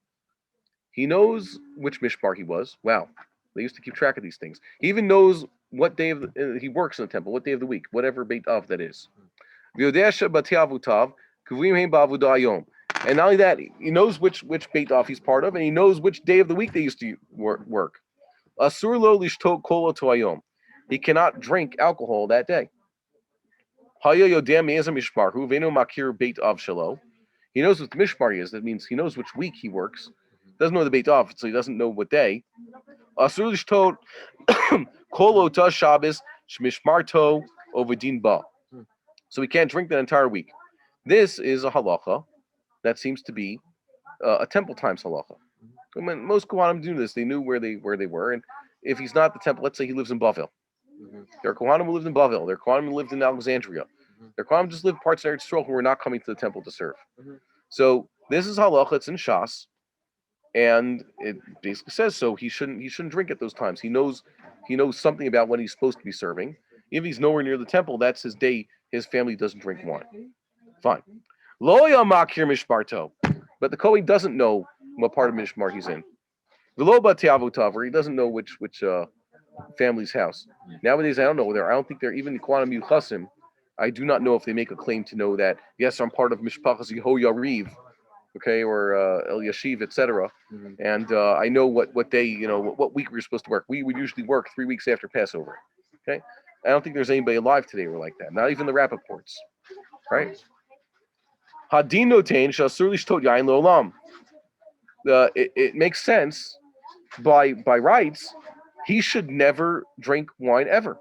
He knows which mishmar he was. Wow. They used to keep track of these things. He even knows what day he works in the temple, what day of the week, whatever beit av that is. And not only that, he knows which beit av he's part of, and he knows which day of the week they used to work. Asur lo lishtot kol hayom. He cannot drink alcohol that day. He knows what the mishmar is. That means he knows which week he works. Doesn't know the beit av, so he doesn't know what day. Asur lishtot kol ota Shabbos shmishmarto ovadin ba. So he can't drink that entire week. This is a halacha that seems to be a temple times halacha. I mean, most Kohanim do this. They knew where they were, and if he's not the temple, let's say he lives in Bavel. There are Kohanim who lived in Bavel. There are Kohanim who lived in Alexandria. There are Kohanim just lived parts of Eretz Yisrael who were not coming to the temple to serve. So this is halacha. It's in Shas, and it basically says so. He shouldn't drink at those times. He knows something about when he's supposed to be serving. If he's nowhere near the temple, that's his day. His family doesn't drink wine. Fine. Lo yamakir mishmarto, but the Kohen doesn't know what part of Mishmar he's in. V'lo b'te'avotav, or he doesn't know which family's house. Nowadays, I don't know. I don't think they're even Kohanim Yuchasim. I do not know if they make a claim to know that, yes, I'm part of Mishpachas Yehoyariv, okay, or El Yashiv, etc. And I know what day, what week we're supposed to work. We would usually work 3 weeks after Passover, okay? I don't think there's anybody alive today who are like that. Not even the Rappaports, right? Hadin notain shasur lishtot yain lo'olam. It makes sense by rights. He should never drink wine ever.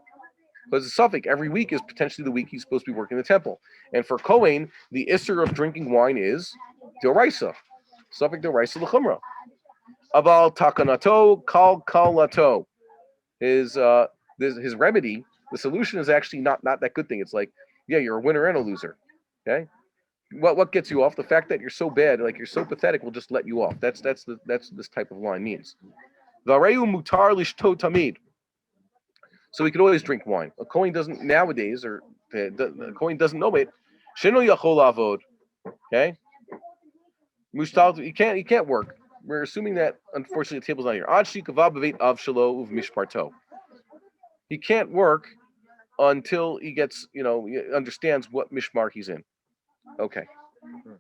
Because the suffix every week is potentially the week he's supposed to be working in the temple. And for Kohen, the isser of drinking wine is d'oraisa. Suffix d'oraisa l'chumra. Aval takanato kal lato. His remedy, the solution is actually not that good thing. It's like, yeah, you're a winner and a loser. Okay? What gets you off? The fact that you're so bad, like you're so pathetic, will just let you off. That's this type of line means. V'areu mutar lishtot tamid. So he could always drink wine. A Kohen doesn't nowadays, or a Kohen doesn't know it. Sheno yachol avod. Okay. Mushtal, he can't work. We're assuming that unfortunately the table's not here. Ad shikavav b'veit av shelo uv mishparto. He can't work until he gets, he understands what mishmar he's in. Okay.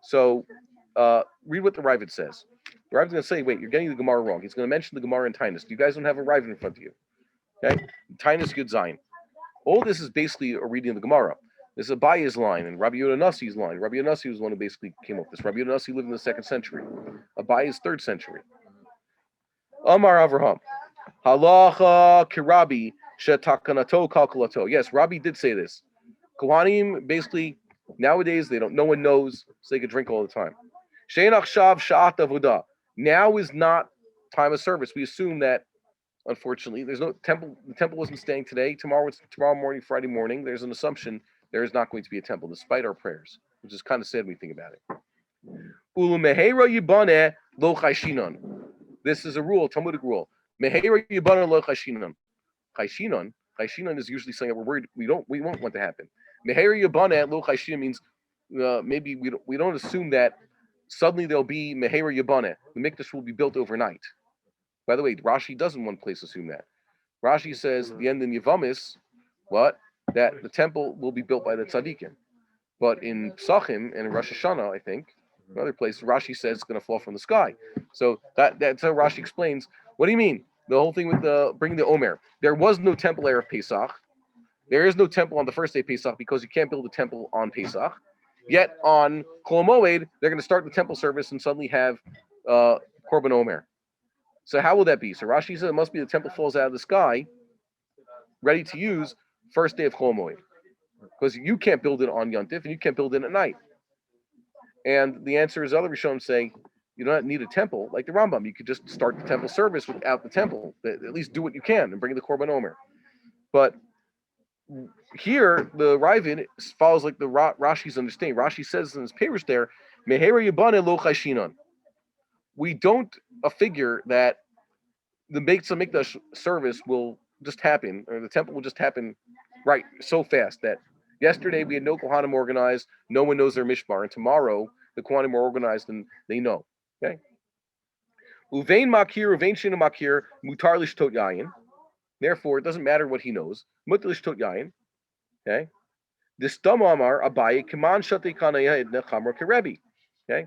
So read what the Ravid says. The Ravid's going to say, wait, you're getting the Gemara wrong. He's going to mention the Gemara in Tainus. You guys don't have a Ravid in front of you. Okay? Tainus Yud Zayin. All this is basically a reading of the Gemara. This is Abaye's line and Rabbi Yehuda Nassi's line. Rabbi Yehuda Nassi was the one who basically came up with this. Rabbi Yehuda Nassi lived in the 2nd century. Abaye's 3rd century. Amar Avraham. Halacha kirabi shetakanato kalkulato. Yes, Rabbi did say this. Kohanim basically nowadays no one knows, so they could drink all the time. She'enach shav sha'at avodah. Now is not time of service. We assume that, unfortunately, there's no temple. The temple wasn't staying today. Tomorrow morning, Friday morning. There's an assumption there is not going to be a temple, despite our prayers, which is kind of sad when we think about it. Ulu mehera yibane lo chayshinon. This is a rule, Talmudic rule. Mehera yibane lo chayshinon. Chayshinon is usually something that we're worried we won't want to happen. Mehera yibane lo chayshinon means maybe we don't assume that suddenly there'll be mehera yibane. The mikdash will be built overnight. By the way, Rashi does in one place assume that. Rashi says the end in Yavamis, that the temple will be built by the tzaddikim. But in Psachim and in Rosh Hashanah, I think, another place, Rashi says it's going to fall from the sky. So that's how Rashi explains. What do you mean? The whole thing with bringing the Omer. There was no temple Erev Pesach. There is no temple on the first day of Pesach because you can't build a temple on Pesach. Yet on Chol Moed, they're going to start the temple service and suddenly have Korban Omer. So how will that be? So Rashi says it must be the temple falls out of the sky, ready to use first day of Chol Moed. Because you can't build it on Yontif and you can't build it at night. And the answer is other Rishonim say you don't need a temple like the Rambam. You could just start the temple service without the temple. At least do what you can and bring the Korban Omer. But here the Ravid follows like the Rashi's understanding. Rashi says in his papers there, Mehera Yibane lo chayshinon. We don't figure that the Beit HaMikdash service will just happen, or the temple will just happen right so fast that yesterday we had no Kohanim organized, no one knows their Mishmar, and tomorrow the Kohanim are organized and they know. Okay. Uvein makir, uvein shina makir, mutar lishtot yayin. Therefore, it doesn't matter what he knows. Mutar lishtot yayin. Okay. Distam amar abaye kiman shate kanaya idne chamra kerebi. Okay.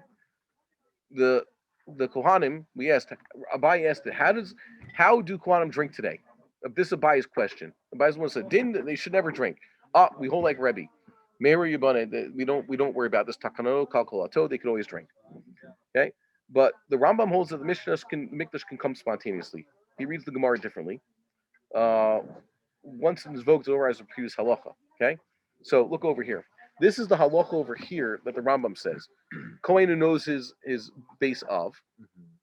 The Kohanim, Abaye asked it, how do Kohanim drink today? This is Abaye's question. Abaye's one said, they should never drink. We hold like Rebbe. Meir Yibane, we don't worry about this. Takano, Kalkolato, they can always drink. Okay? But the Rambam holds that the Mishneh Mikdash can come spontaneously. He reads the Gemara differently. Once in his vogue over as a previous halacha. Okay? So look over here. This is the halacha over here that the Rambam says. Kohen who knows his base of,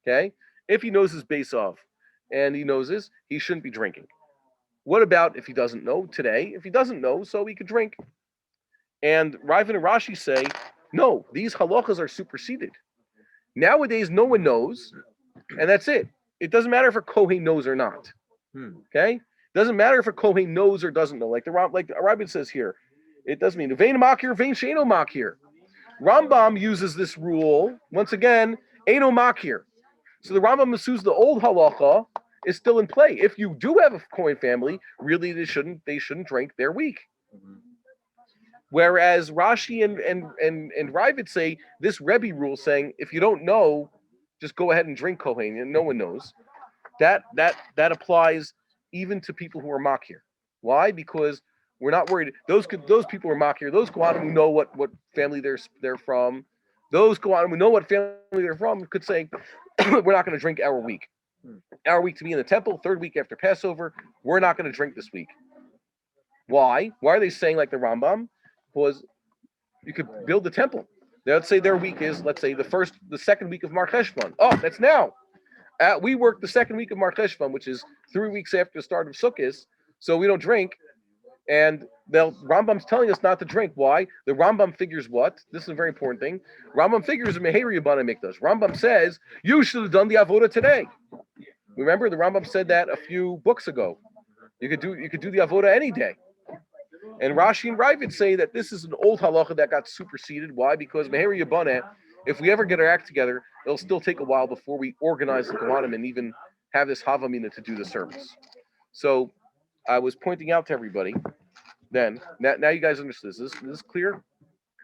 okay? If he knows his base of, and he knows this, he shouldn't be drinking. What about if he doesn't know today? If he doesn't know, so he could drink. And Ravid and Rashi say, no, these halachas are superseded. Nowadays, no one knows, and that's it. It doesn't matter if a Kohen knows or not. Okay? It doesn't matter if a Kohen knows or doesn't know. Like Ravid says here, it doesn't mean vein makir, vein sheino makir. Rambam uses this rule once again, eino makir. So the Rambam assumes the old halacha is still in play. If you do have a Kohen family, really they shouldn't drink their week. Whereas Rashi and Ravid say this Rebbe rule saying if you don't know, just go ahead and drink Kohen and no one knows. That applies even to people who are makir. Why? Because we're not worried. Those people are makir. Those Kohanim who know what family they're from. Those Kohanim who know what family they're from could say, we're not going to drink our week. Our week to be in the temple, 3rd week after Passover, we're not going to drink this week. Why? Why are they saying like the Rambam? Because you could build the temple. Let's say their week is, the 2nd week of Mar Cheshvan. Oh, that's now. We work the 2nd week of Mar Cheshvan, which is 3 weeks after the start of Sukkot, so we don't drink. And Rambam's telling us not to drink. Why? The Rambam figures what? This is a very important thing. Rambam figures Meheri Yibane Mikdash. Rambam says, you should have done the Avodah today. Remember, the Rambam said that a few books ago. You could do the Avodah any day. And Rashi and Ravid say that this is an old halacha that got superseded. Why? Because Meheri Yibane, if we ever get our act together, it'll still take a while before we organize the Kohanim and even have this Havamina to do the service. So I was pointing out to everybody then, now you guys understand this. Is this clear?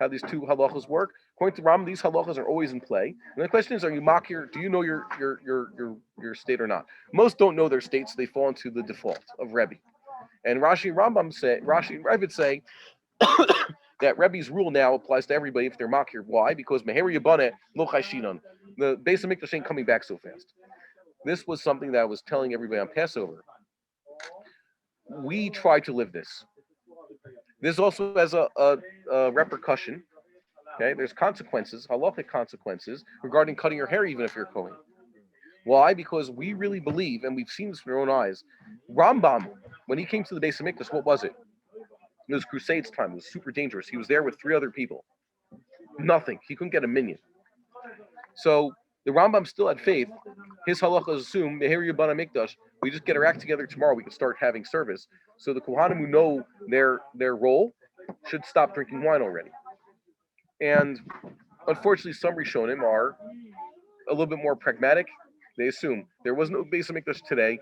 How these two halachas work? According to Rambam, these halachas are always in play. And the question is, are you makir? Do you know your state or not? Most don't know their states, so they fall into the default of Rebbe. And Rashi and Ravid say, that Rebbe's rule now applies to everybody if they're makir. Why? Because Meheri Yabane Lo Chayshinon. The Beis HaMikdash ain't coming back so fast. This was something that I was telling everybody on Passover. We try to live this. This also has a repercussion. Okay, there's consequences, halachic consequences regarding cutting your hair, even if you're Kohen. Why? Because we really believe, and we've seen this with our own eyes. Rambam, when he came to the Beis HaMikdash, what was it? It was Crusades time. It was super dangerous. He was there with 3 other people. Nothing. He couldn't get a minion. So the Rambam still had faith. His halachas assume Meher Yabana Mikdash. We just get our act together tomorrow. We can start having service. So the Kohanim who know their role should stop drinking wine already. And unfortunately, some Rishonim are a little bit more pragmatic. They assume there was no Beis HaMikdash today.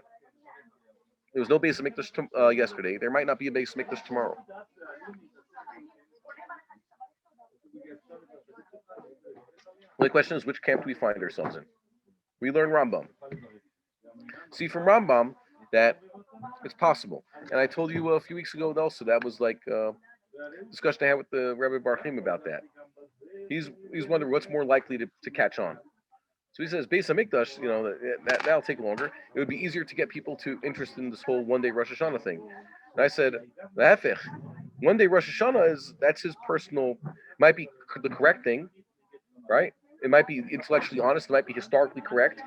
There was no Beis HaMikdash yesterday. There might not be a Beis HaMikdash tomorrow. The question is, which camp do we find ourselves in? We learn Rambam. See from Rambam that it's possible. And I told you a few weeks ago also that was like a discussion I had with the Rabbi Bar-Hayim about that. He's wondering what's more likely to catch on. So he says, Beis HaMikdash, that'll take longer. It would be easier to get people to interest in this whole one-day Rosh Hashanah thing. And I said, one-day Rosh Hashanah that's his personal, might be the correct thing, right? It might be intellectually honest. It might be historically correct.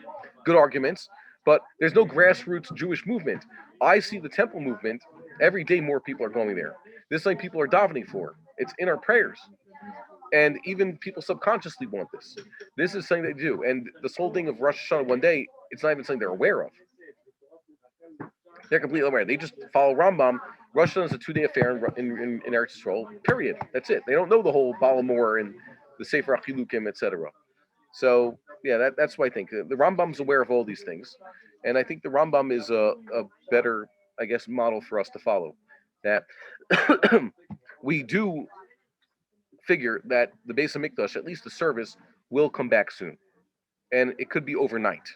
Good arguments. But there's no grassroots Jewish movement. I see the temple movement. Every day more people are going there. This is something people are davening for. It's in our prayers. And even people subconsciously want this. This is something they do. And this whole thing of Rosh Hashanah one day, it's not even something they're aware of. They're completely aware. They just follow Rambam. Rosh Hashanah is a 2-day affair in Eretz Yisrael, period. That's it. They don't know the whole Balamor and the Sefer Achilukim, etc. So, yeah, that's what I think. The Rambam's aware of all these things. And I think the Rambam is a better, I guess, model for us to follow. That we do figure that the Beis HaMikdash, at least the service, will come back soon. And it could be overnight.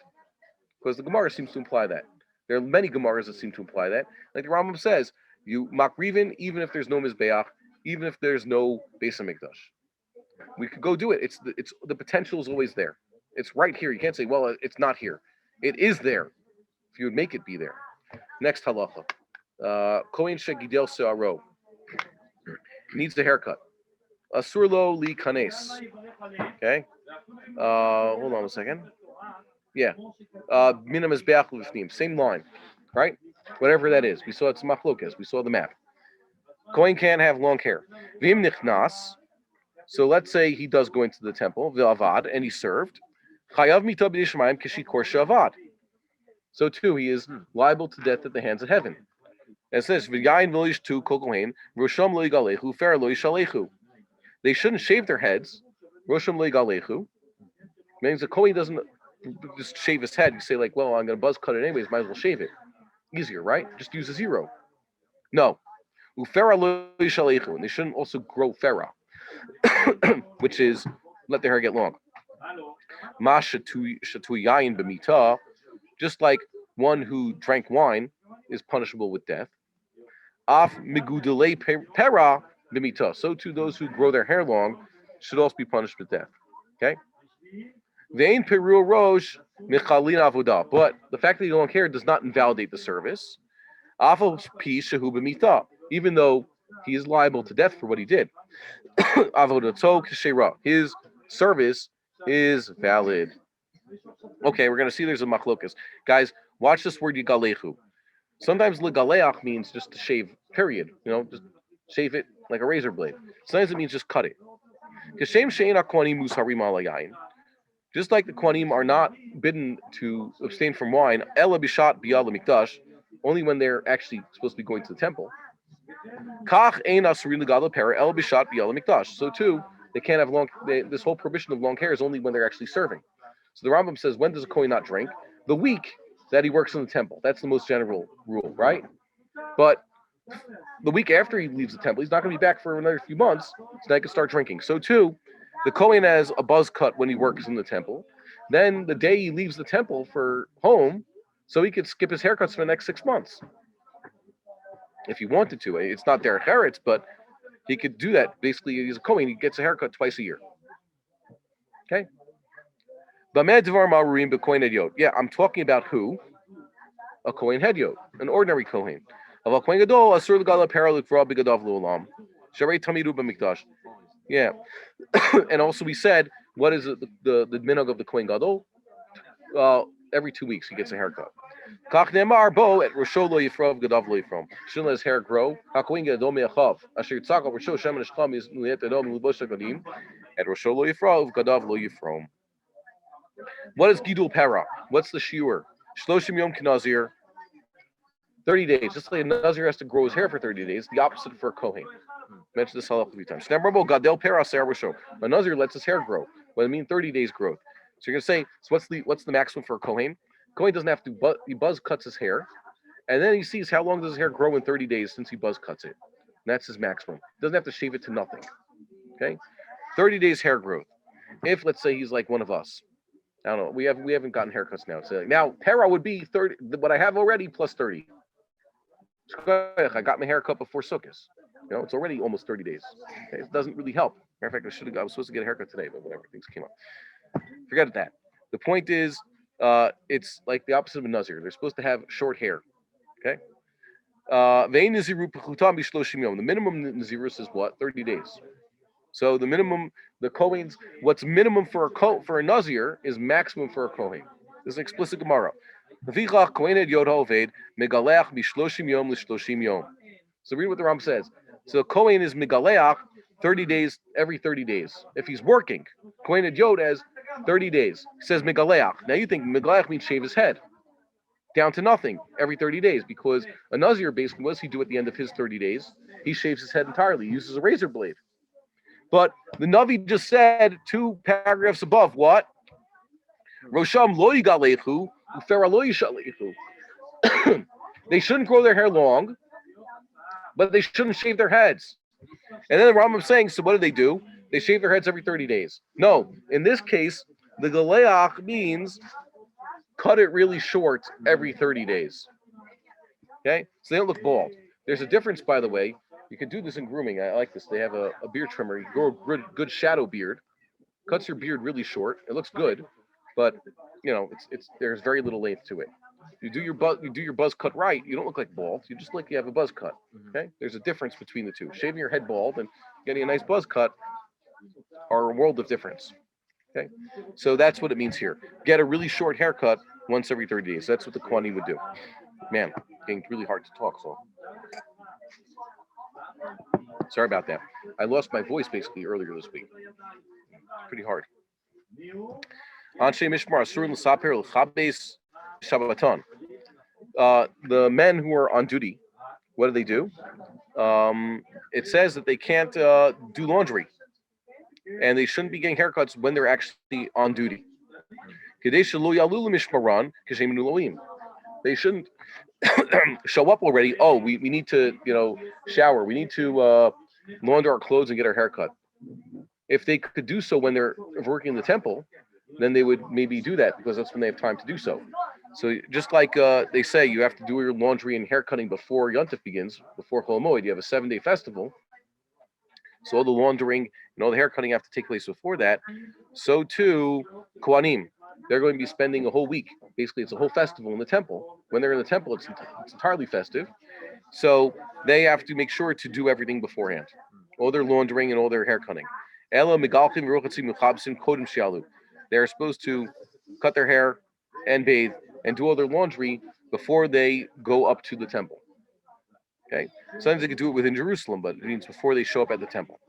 Because the Gemara seems to imply that. There are many Gemaras that seem to imply that. Like the Rambam says, you makrivin even if there's no Mizbeach, even if there's no Beis HaMikdash. We could go do it. It's the potential is always there. It's right here. You can't say, well, it's not here. It is there. If you would make it be there. Next halacha. Kohen shegidel se'aro. Needs a haircut. Asurlo li kanes. Okay. Hold on a second. Yeah. Mina mizbeach lifnim. Same line. Right? Whatever that is. We saw it's machlokas. We saw the map. Kohen can't have long hair. Vim nichnas. So let's say he does go into the temple, v'avad, and he served. Chayav mita b'yishmayim kishikor she'avad. So too, he is liable to death at the hands of heaven. And it says, v'yayin v'lish tu kol kohen, rosham lo yigalechu, fer lo yishalechu. They shouldn't shave their heads. Rosham lo yigalechu. Means the kohen doesn't just shave his head. You say like, well, I'm going to buzz cut it anyways, might as well shave it. Easier, right? Just use a zero. No. Ufera lo yishalechu. And they shouldn't also grow ferah. Which is let their hair get long. Just like one who drank wine is punishable with death. Af migudale pera b'mita. So too those who grow their hair long should also be punished with death. Okay. Vein peru rosh michalin avodah. But the fact that you don't hair does not invalidate the service. Afal pi shehu b'mita. Even though he is liable to death for what he did. His service is valid. Okay, we're going to see there's a machlokas. Guys, watch this word yigalechu. Sometimes legaleach means just to shave, period. Just shave it like a razor blade. Sometimes it means just cut it. Just like the Kohanim are not bidden to abstain from wine, ela bishat biyal mikdash, only when they're actually supposed to be going to the temple. So too, they can't have this whole prohibition of long hair is only when they're actually serving. So the Rambam says, when does a Kohen not drink? The week that he works in the temple. That's the most general rule, right? But the week after he leaves the temple, he's not going to be back for another few months, so now he can start drinking. So too, the Kohen has a buzz cut when he works in the temple. Then the day he leaves the temple for home, so he could skip his haircuts for the next 6 months. If he wanted to. It's not derech eretz, but he could do that. Basically, he's a Kohen. He gets a haircut twice a year. Okay. Yeah, I'm talking about who? A Kohen Hedyot, an ordinary Kohen. Of a Kohen Gadol, Asur L'Gala Paralik V'Rab B'Gadav L'Olam. Sharei Tamidu B'Mikdash. Yeah. And also we said, what is the minhag of the Kohen Gadol? Every 2 weeks he gets a haircut. Kach Nemar Bo at Rosho Lo Yifrav Gadav Lo Yifrom. Shouldn't let his hair grow. HaKohen Gadol Me'achav. Asher Yitzak Al Rosho Shem Neshcham is Nuyet Edom L'Bosh HaGadim. At Rosho Lo Yifrav Gadav Lo Yifrom. What is Gidul Para? What's the shiur? Shloshim Yom Kinazir. 30 days. Just like a Nazir has to grow his hair for 30 days, the opposite for a Kohen. Mentioned this a few times. A Nazir lets his hair grow. What I mean 30 days growth. So you're gonna say, so what's the maximum for a Kohen? Kohen doesn't have to he buzz cuts his hair, and then he sees how long does his hair grow in 30 days since he buzz cuts it. And that's his maximum. He doesn't have to shave it to nothing. Okay? 30 days hair growth. If let's say he's like one of us. I don't know. We haven't gotten haircuts now. So now para would be 30 what I have already plus 30. I got my hair cut before Sukkot. It's already almost 30 days. Okay? It doesn't really help. Matter of fact, I was supposed to get a haircut today, but whatever, things came up. Forget that. The point is, it's like the opposite of a Nazir. They're supposed to have short hair. Okay? The minimum Nazirus is what? 30 days. So the minimum, the Kohen's, what's minimum for a Nazir is maximum for a Kohen. This is an explicit Gemara. So read what the Rambam says. So Kohen is Megaleach 30 days, every 30 days. If he's working, Kohen Yod has 30 days. He says Megaleach. Now you think Megaleach means shave his head down to nothing every 30 days, because a Nazir basically, what does he do at the end of his 30 days? He shaves his head entirely. He uses a razor blade. But the Navi just said 2 paragraphs above, what? Rosham lo yigalechu, ufera lo yishalechu. They shouldn't grow their hair long, but they shouldn't shave their heads. And then the Rambam saying, so what do? They shave their heads every 30 days. No, in this case, the galeach means cut it really short every 30 days. Okay? So they don't look bald. There's a difference, by the way. You can do this in grooming. I like this. They have a beard trimmer. You grow a good shadow beard. Cuts your beard really short. It looks good, but it's there's very little length to it. You do your buzz cut right, you don't look like bald. You just look you have a buzz cut. Okay? There's a difference between the two. Shaving your head bald and getting a nice buzz cut are a world of difference. Okay? So that's what it means here. Get a really short haircut once every 30 days. That's what the Kohanim would do. Man, getting really hard to talk, so sorry about that. I lost my voice basically earlier this week. Pretty hard. Anshe Mishmar Asur L'Saper L'Chabes Shabbaton. The men who are on duty, what do? It says that they can't do laundry, and they shouldn't be getting haircuts when they're actually on duty. They shouldn't show up already. Oh, we need to shower. We need to launder our clothes and get our haircut. If they could do so when they're working in the temple, then they would maybe do that because that's when they have time to do so. So just like they say, you have to do your laundry and hair cutting before Yontif begins, before Chol Moed. You have a 7-day festival. So all the laundering and all the hair cutting have to take place before that. So too, Kohanim, they're going to be spending a whole week. Basically, it's a whole festival in the temple. When they're in the temple, it's entirely festive. So they have to make sure to do everything beforehand. All their laundering and all their hair cutting. They're supposed to cut their hair and bathe and do all their laundry before they go up to the temple. Okay? Sometimes they could do it within Jerusalem, but it means before they show up at the temple.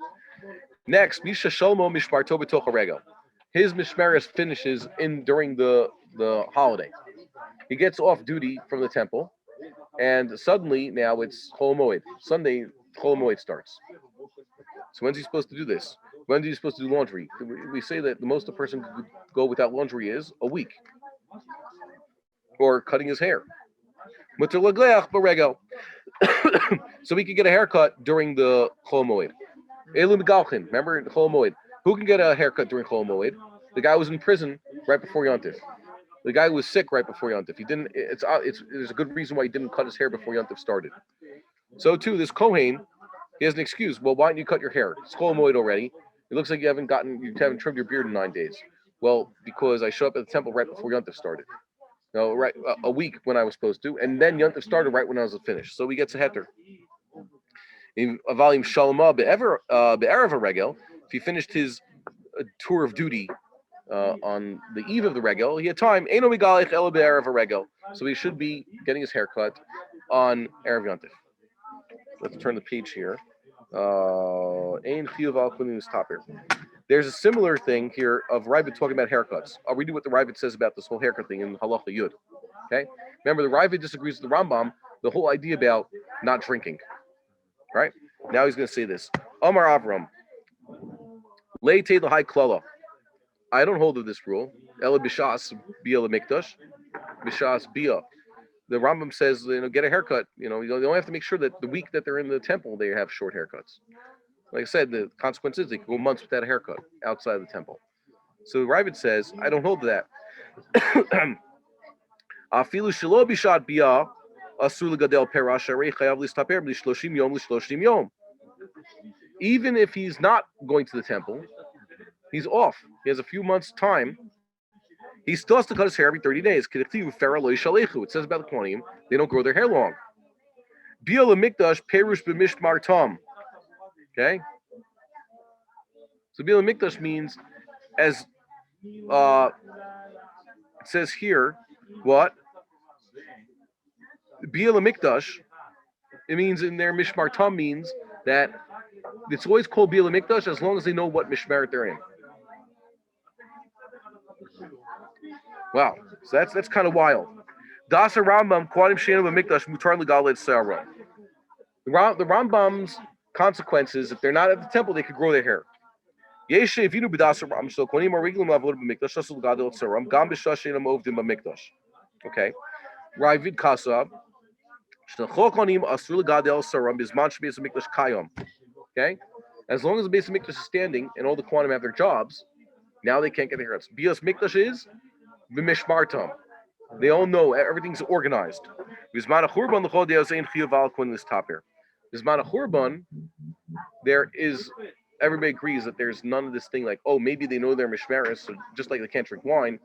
Next, Misha Sholmo Mishmarto B'toch HaRegel. His mishmeres finishes during the holiday. He gets off duty from the temple, and suddenly now it's Chol Moed. Sunday, Chol Moed starts. So when's he supposed to do this? When is he supposed to do laundry? We say that the most a person could go without laundry is a week. Or cutting his hair. So he could get a haircut during the Chol Moed. Remember the Chol Moed? Who can get a haircut during Chol Moed? The guy who was in prison right before Yontif. The guy who was sick right before Yontif. He didn't. There's a good reason why he didn't cut his hair before Yontif started. So too, this Kohen, He has an excuse. Well, why don't you cut your hair? It's Chol Moed already. It looks like you haven't trimmed your beard in 9 days. Well, because I showed up at the temple right before Yontif started. No, right, a week when I was supposed to, and then Yontif started right when I was finished. So he gets a heter. In a volume Shalomah be'erev a regel, if he finished his tour of duty on the eve of the regel, he had time. Eino migalech ela be'erev a regel. So he should be getting his haircut on Erev Yontif. Let's turn the page here. Ein chiyuv al kunin is top here. There's a similar thing here of Ravid talking about haircuts. I'll read you what the Ravid says about this whole haircut thing in Halacha Yud. Okay? Remember, the Ravid disagrees with the Rambam, the whole idea about not drinking. Right? Now he's going to say this. Amar Avram. Leite l'hai klala. I don't hold of this rule. Ela b'shas bia l'mikdash. B'shas bia. The Rambam says, get a haircut. You don't have to make sure that the week that they're in the temple, they have short haircuts. Like I said, the consequence is they can go months without a haircut outside of the temple. So Ravid says, I don't hold to that. Afilu shelo bishat bia asur legadel perash harei chayav listaper b'shloshim yom l'shloshim yom. Even if he's not going to the temple, he's off. He has a few months' time. He still has to cut his hair every 30 days. It says about the Kohanim, they don't grow their hair long. Bia l'mikdash perush b'mishmar tam. Okay? So Bia l'mikdash means, as it says here, what? Bia l'mikdash, it means in their mishmar tam means that it's always called Bia l'mikdash as long as they know what mishmeret they're in. Wow, so that's kind of wild. Dasa Rambam Quadim Shenu Mikdash Mutar Legalid Sarah. The Rambam's consequences, if they're not at the temple, they could grow their hair. Yeshe if you know B'dasa Ram, so Konim Ariglam Avod B'Mikdash Shasul Gadol Saram Gam B'Shashin Amovdim B'Mikdash. Okay, Ravid Kasab Shlachol Konim Asul Gadol Saram Bizman Shbeis Mikdash Kayom. Okay, as long as the base of Mikdash is standing and all the Kohanim have their jobs, now they can't get their haircuts. Bias Mikdash is B'Mishmartam. They all know everything's organized. Bizman Churban L'Chol Deos Ein Chiyuv Kun this top here. Bizman Churban, there is. Everybody agrees that there's none of this thing like, oh, maybe they know their mishmeres, so just like they can't drink wine,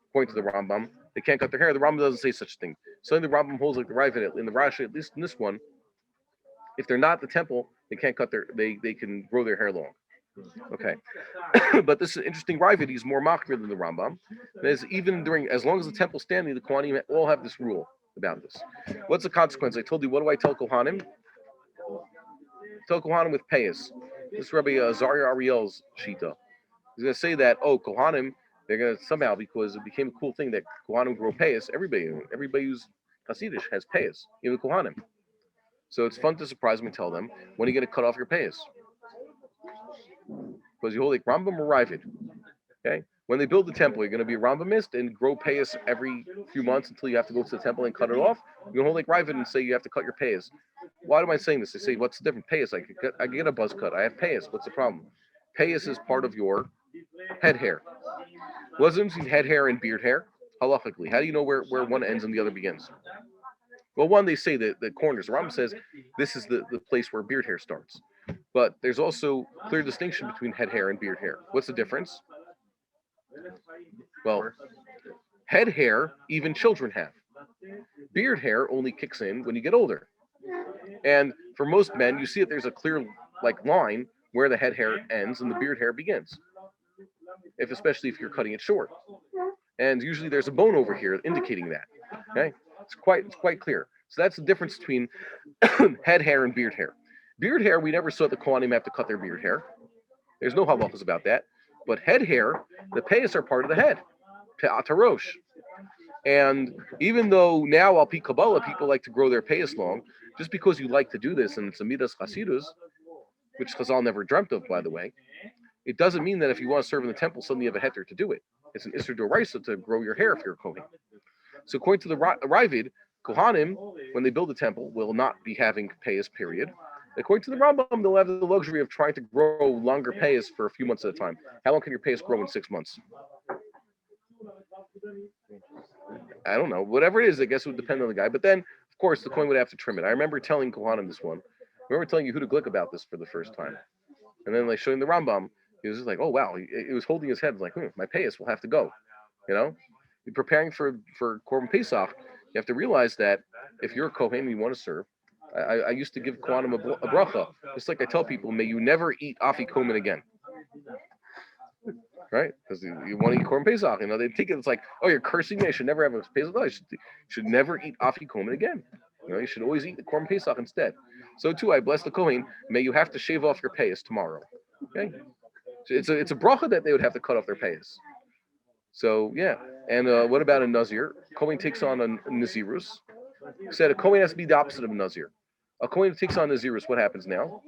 according to the Rambam, they can't cut their hair. The Rambam doesn't say such a thing. So the Rambam holds like the Ravid in the Rashi, at least in this one, if they're not at the temple, they can't cut they can grow their hair long. Okay. But this is an interesting Ravid. He's more makbir than the Rambam. There's even as long as the temple's standing, the Kohanim all have this rule about this. What's the consequence? I told you, what do I tell Kohanim? Tell Kohanim with payas. This is Rabbi Zaria Ariel's shita. He's going to say that, Kohanim, they're going to somehow, because it became a cool thing that Kohanim grow payas, everybody who's Hasidish has payas, even Kohanim. So it's fun to surprise them and tell them, when are you going to cut off your payas? Because you hold like Rambam or Ravid. Okay? When they build the temple, you're going to be a Rambamist and grow payas every few months until you have to go to the temple and cut it off. You're going to hold like Ravid and say you have to cut your payas. Why am I saying this? They say, what's the difference? Payas, I can get a buzz cut. I have payas. What's the problem? Payas is part of your head hair. What's the difference between head hair and beard hair? Halachically, how do you know where one ends and the other begins? Well, one, they say that the corners. Rambam says this is the place where beard hair starts. But there's also clear distinction between head hair and beard hair. What's the difference? Well, head hair, even children have. Beard hair only kicks in when you get older. And for most men, you see that there's a clear line where the head hair ends and the beard hair begins. Especially if you're cutting it short. And usually there's a bone over here indicating that. Okay? It's quite clear. So that's the difference between head hair and beard hair. Beard hair, we never saw the Kohanim have to cut their beard hair. There's no halachas about that. But head hair, the payas are part of the head. Pe'at harosh. And even though now al pi Kabbalah, people like to grow their payas long, just because you like to do this and it's a midas chasidus, which Chazal never dreamt of, by the way, it doesn't mean that if you want to serve in the temple, suddenly you have a heter to do it. It's an Isser Doraisa to grow your hair if you're a Kohen. So according to the Ravid, Kohanim, when they build a temple, will not be having payas, period. According to the Rambam, they'll have the luxury of trying to grow longer payas for a few months at a time. How long can your payas grow in 6 months? I don't know. Whatever it is, I guess it would depend on the guy. But then, of course, the Kohen would have to trim it. I remember telling Kohanim this one. remember telling you Yehuda Glick about this for the first time. And then like showing the Rambam, he was just like, oh wow, he was holding his head like, my payas will have to go. You're preparing for Korban Pesach. You have to realize that if you're a Kohen and you want to serve, I used to give Kohanim a bracha. Just like I tell people, may you never eat afikomen again. Right? Because you want to eat Korban Pesach. They take it, it's like, oh, you're cursing me. I should never have a Pesach. No, you should never eat afikomen again. You should always eat the Korban Pesach instead. So too, I bless the Kohen. May you have to shave off your payas tomorrow. Okay? So it's a bracha that they would have to cut off their payas. So yeah. And what about a Nazir? Kohen takes on a Nazirus. Said a Kohen has to be the opposite of a Nazir. A Kohen takes on Nazirus. What happens now?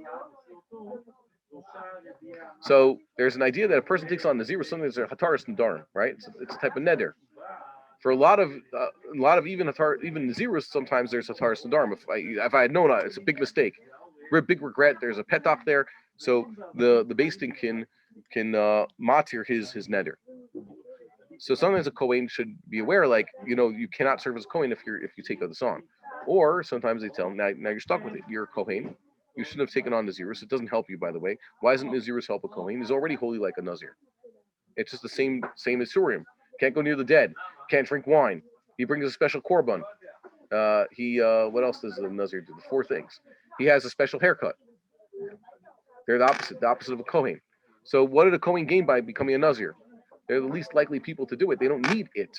So there's an idea that a person takes on Nazirus, something that's a Hataras Nadarim, right? It's a type of neder. For a lot of even Nazirus, sometimes there's Hataras Nadarim. If I had known, it's a big mistake. Big regret. There's a petach there, so the Beis Din can matir his neder. So sometimes a Kohen should be aware, like, you cannot serve as a Kohen if you take this on. Or sometimes they tell him, now you're stuck with it. You're a Kohen. You shouldn't have taken on Nazirus. It doesn't help you, by the way. Why doesn't Nazirus help a Kohen? He's already holy like a Nazir. It's just the same as Surim. Can't go near the dead. Can't drink wine. He brings a special korban. What else does the Nazir do? The 4 things. He has a special haircut. They're the opposite of a Kohen. So what did a Kohen gain by becoming a Nazir? They're the least likely people to do it. They don't need it.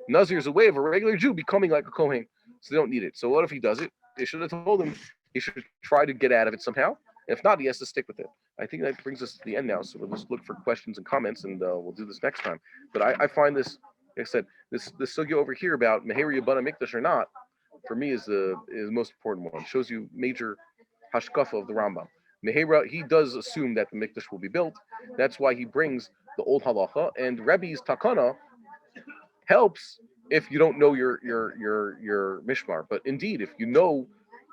Nazir is a way of a regular Jew becoming like a Kohen, so they don't need it. So what if he does it? They should have told him he should try to get out of it somehow. If not, he has to stick with it. I think that brings us to the end now. So we'll just look for questions and comments, and we'll do this next time. But I find this, like I said, this sugya over here about Meheri Yabana Mikdash or not, for me is the most important one. It shows you major hashkafa of the Rambam. Mehera, he does assume that the Mikdash will be built. That's why he brings the old halacha, and Rebbe's takana helps if you don't know your mishmar. But indeed, if you know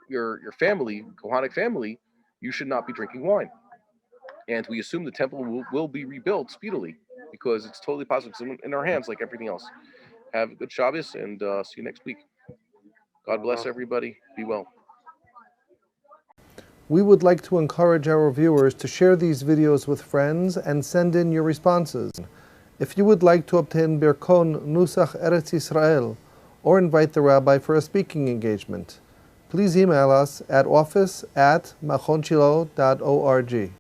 your family, Kohanic family, you should not be drinking wine. And we assume the temple will be rebuilt speedily because it's totally possible. It's in our hands like everything else. Have a good Shabbos, and see you next week. God bless everybody. Be well. We would like to encourage our viewers to share these videos with friends and send in your responses. If you would like to obtain Birkon Nusach Eretz Yisrael or invite the rabbi for a speaking engagement, please email us at office@machonshilo.org.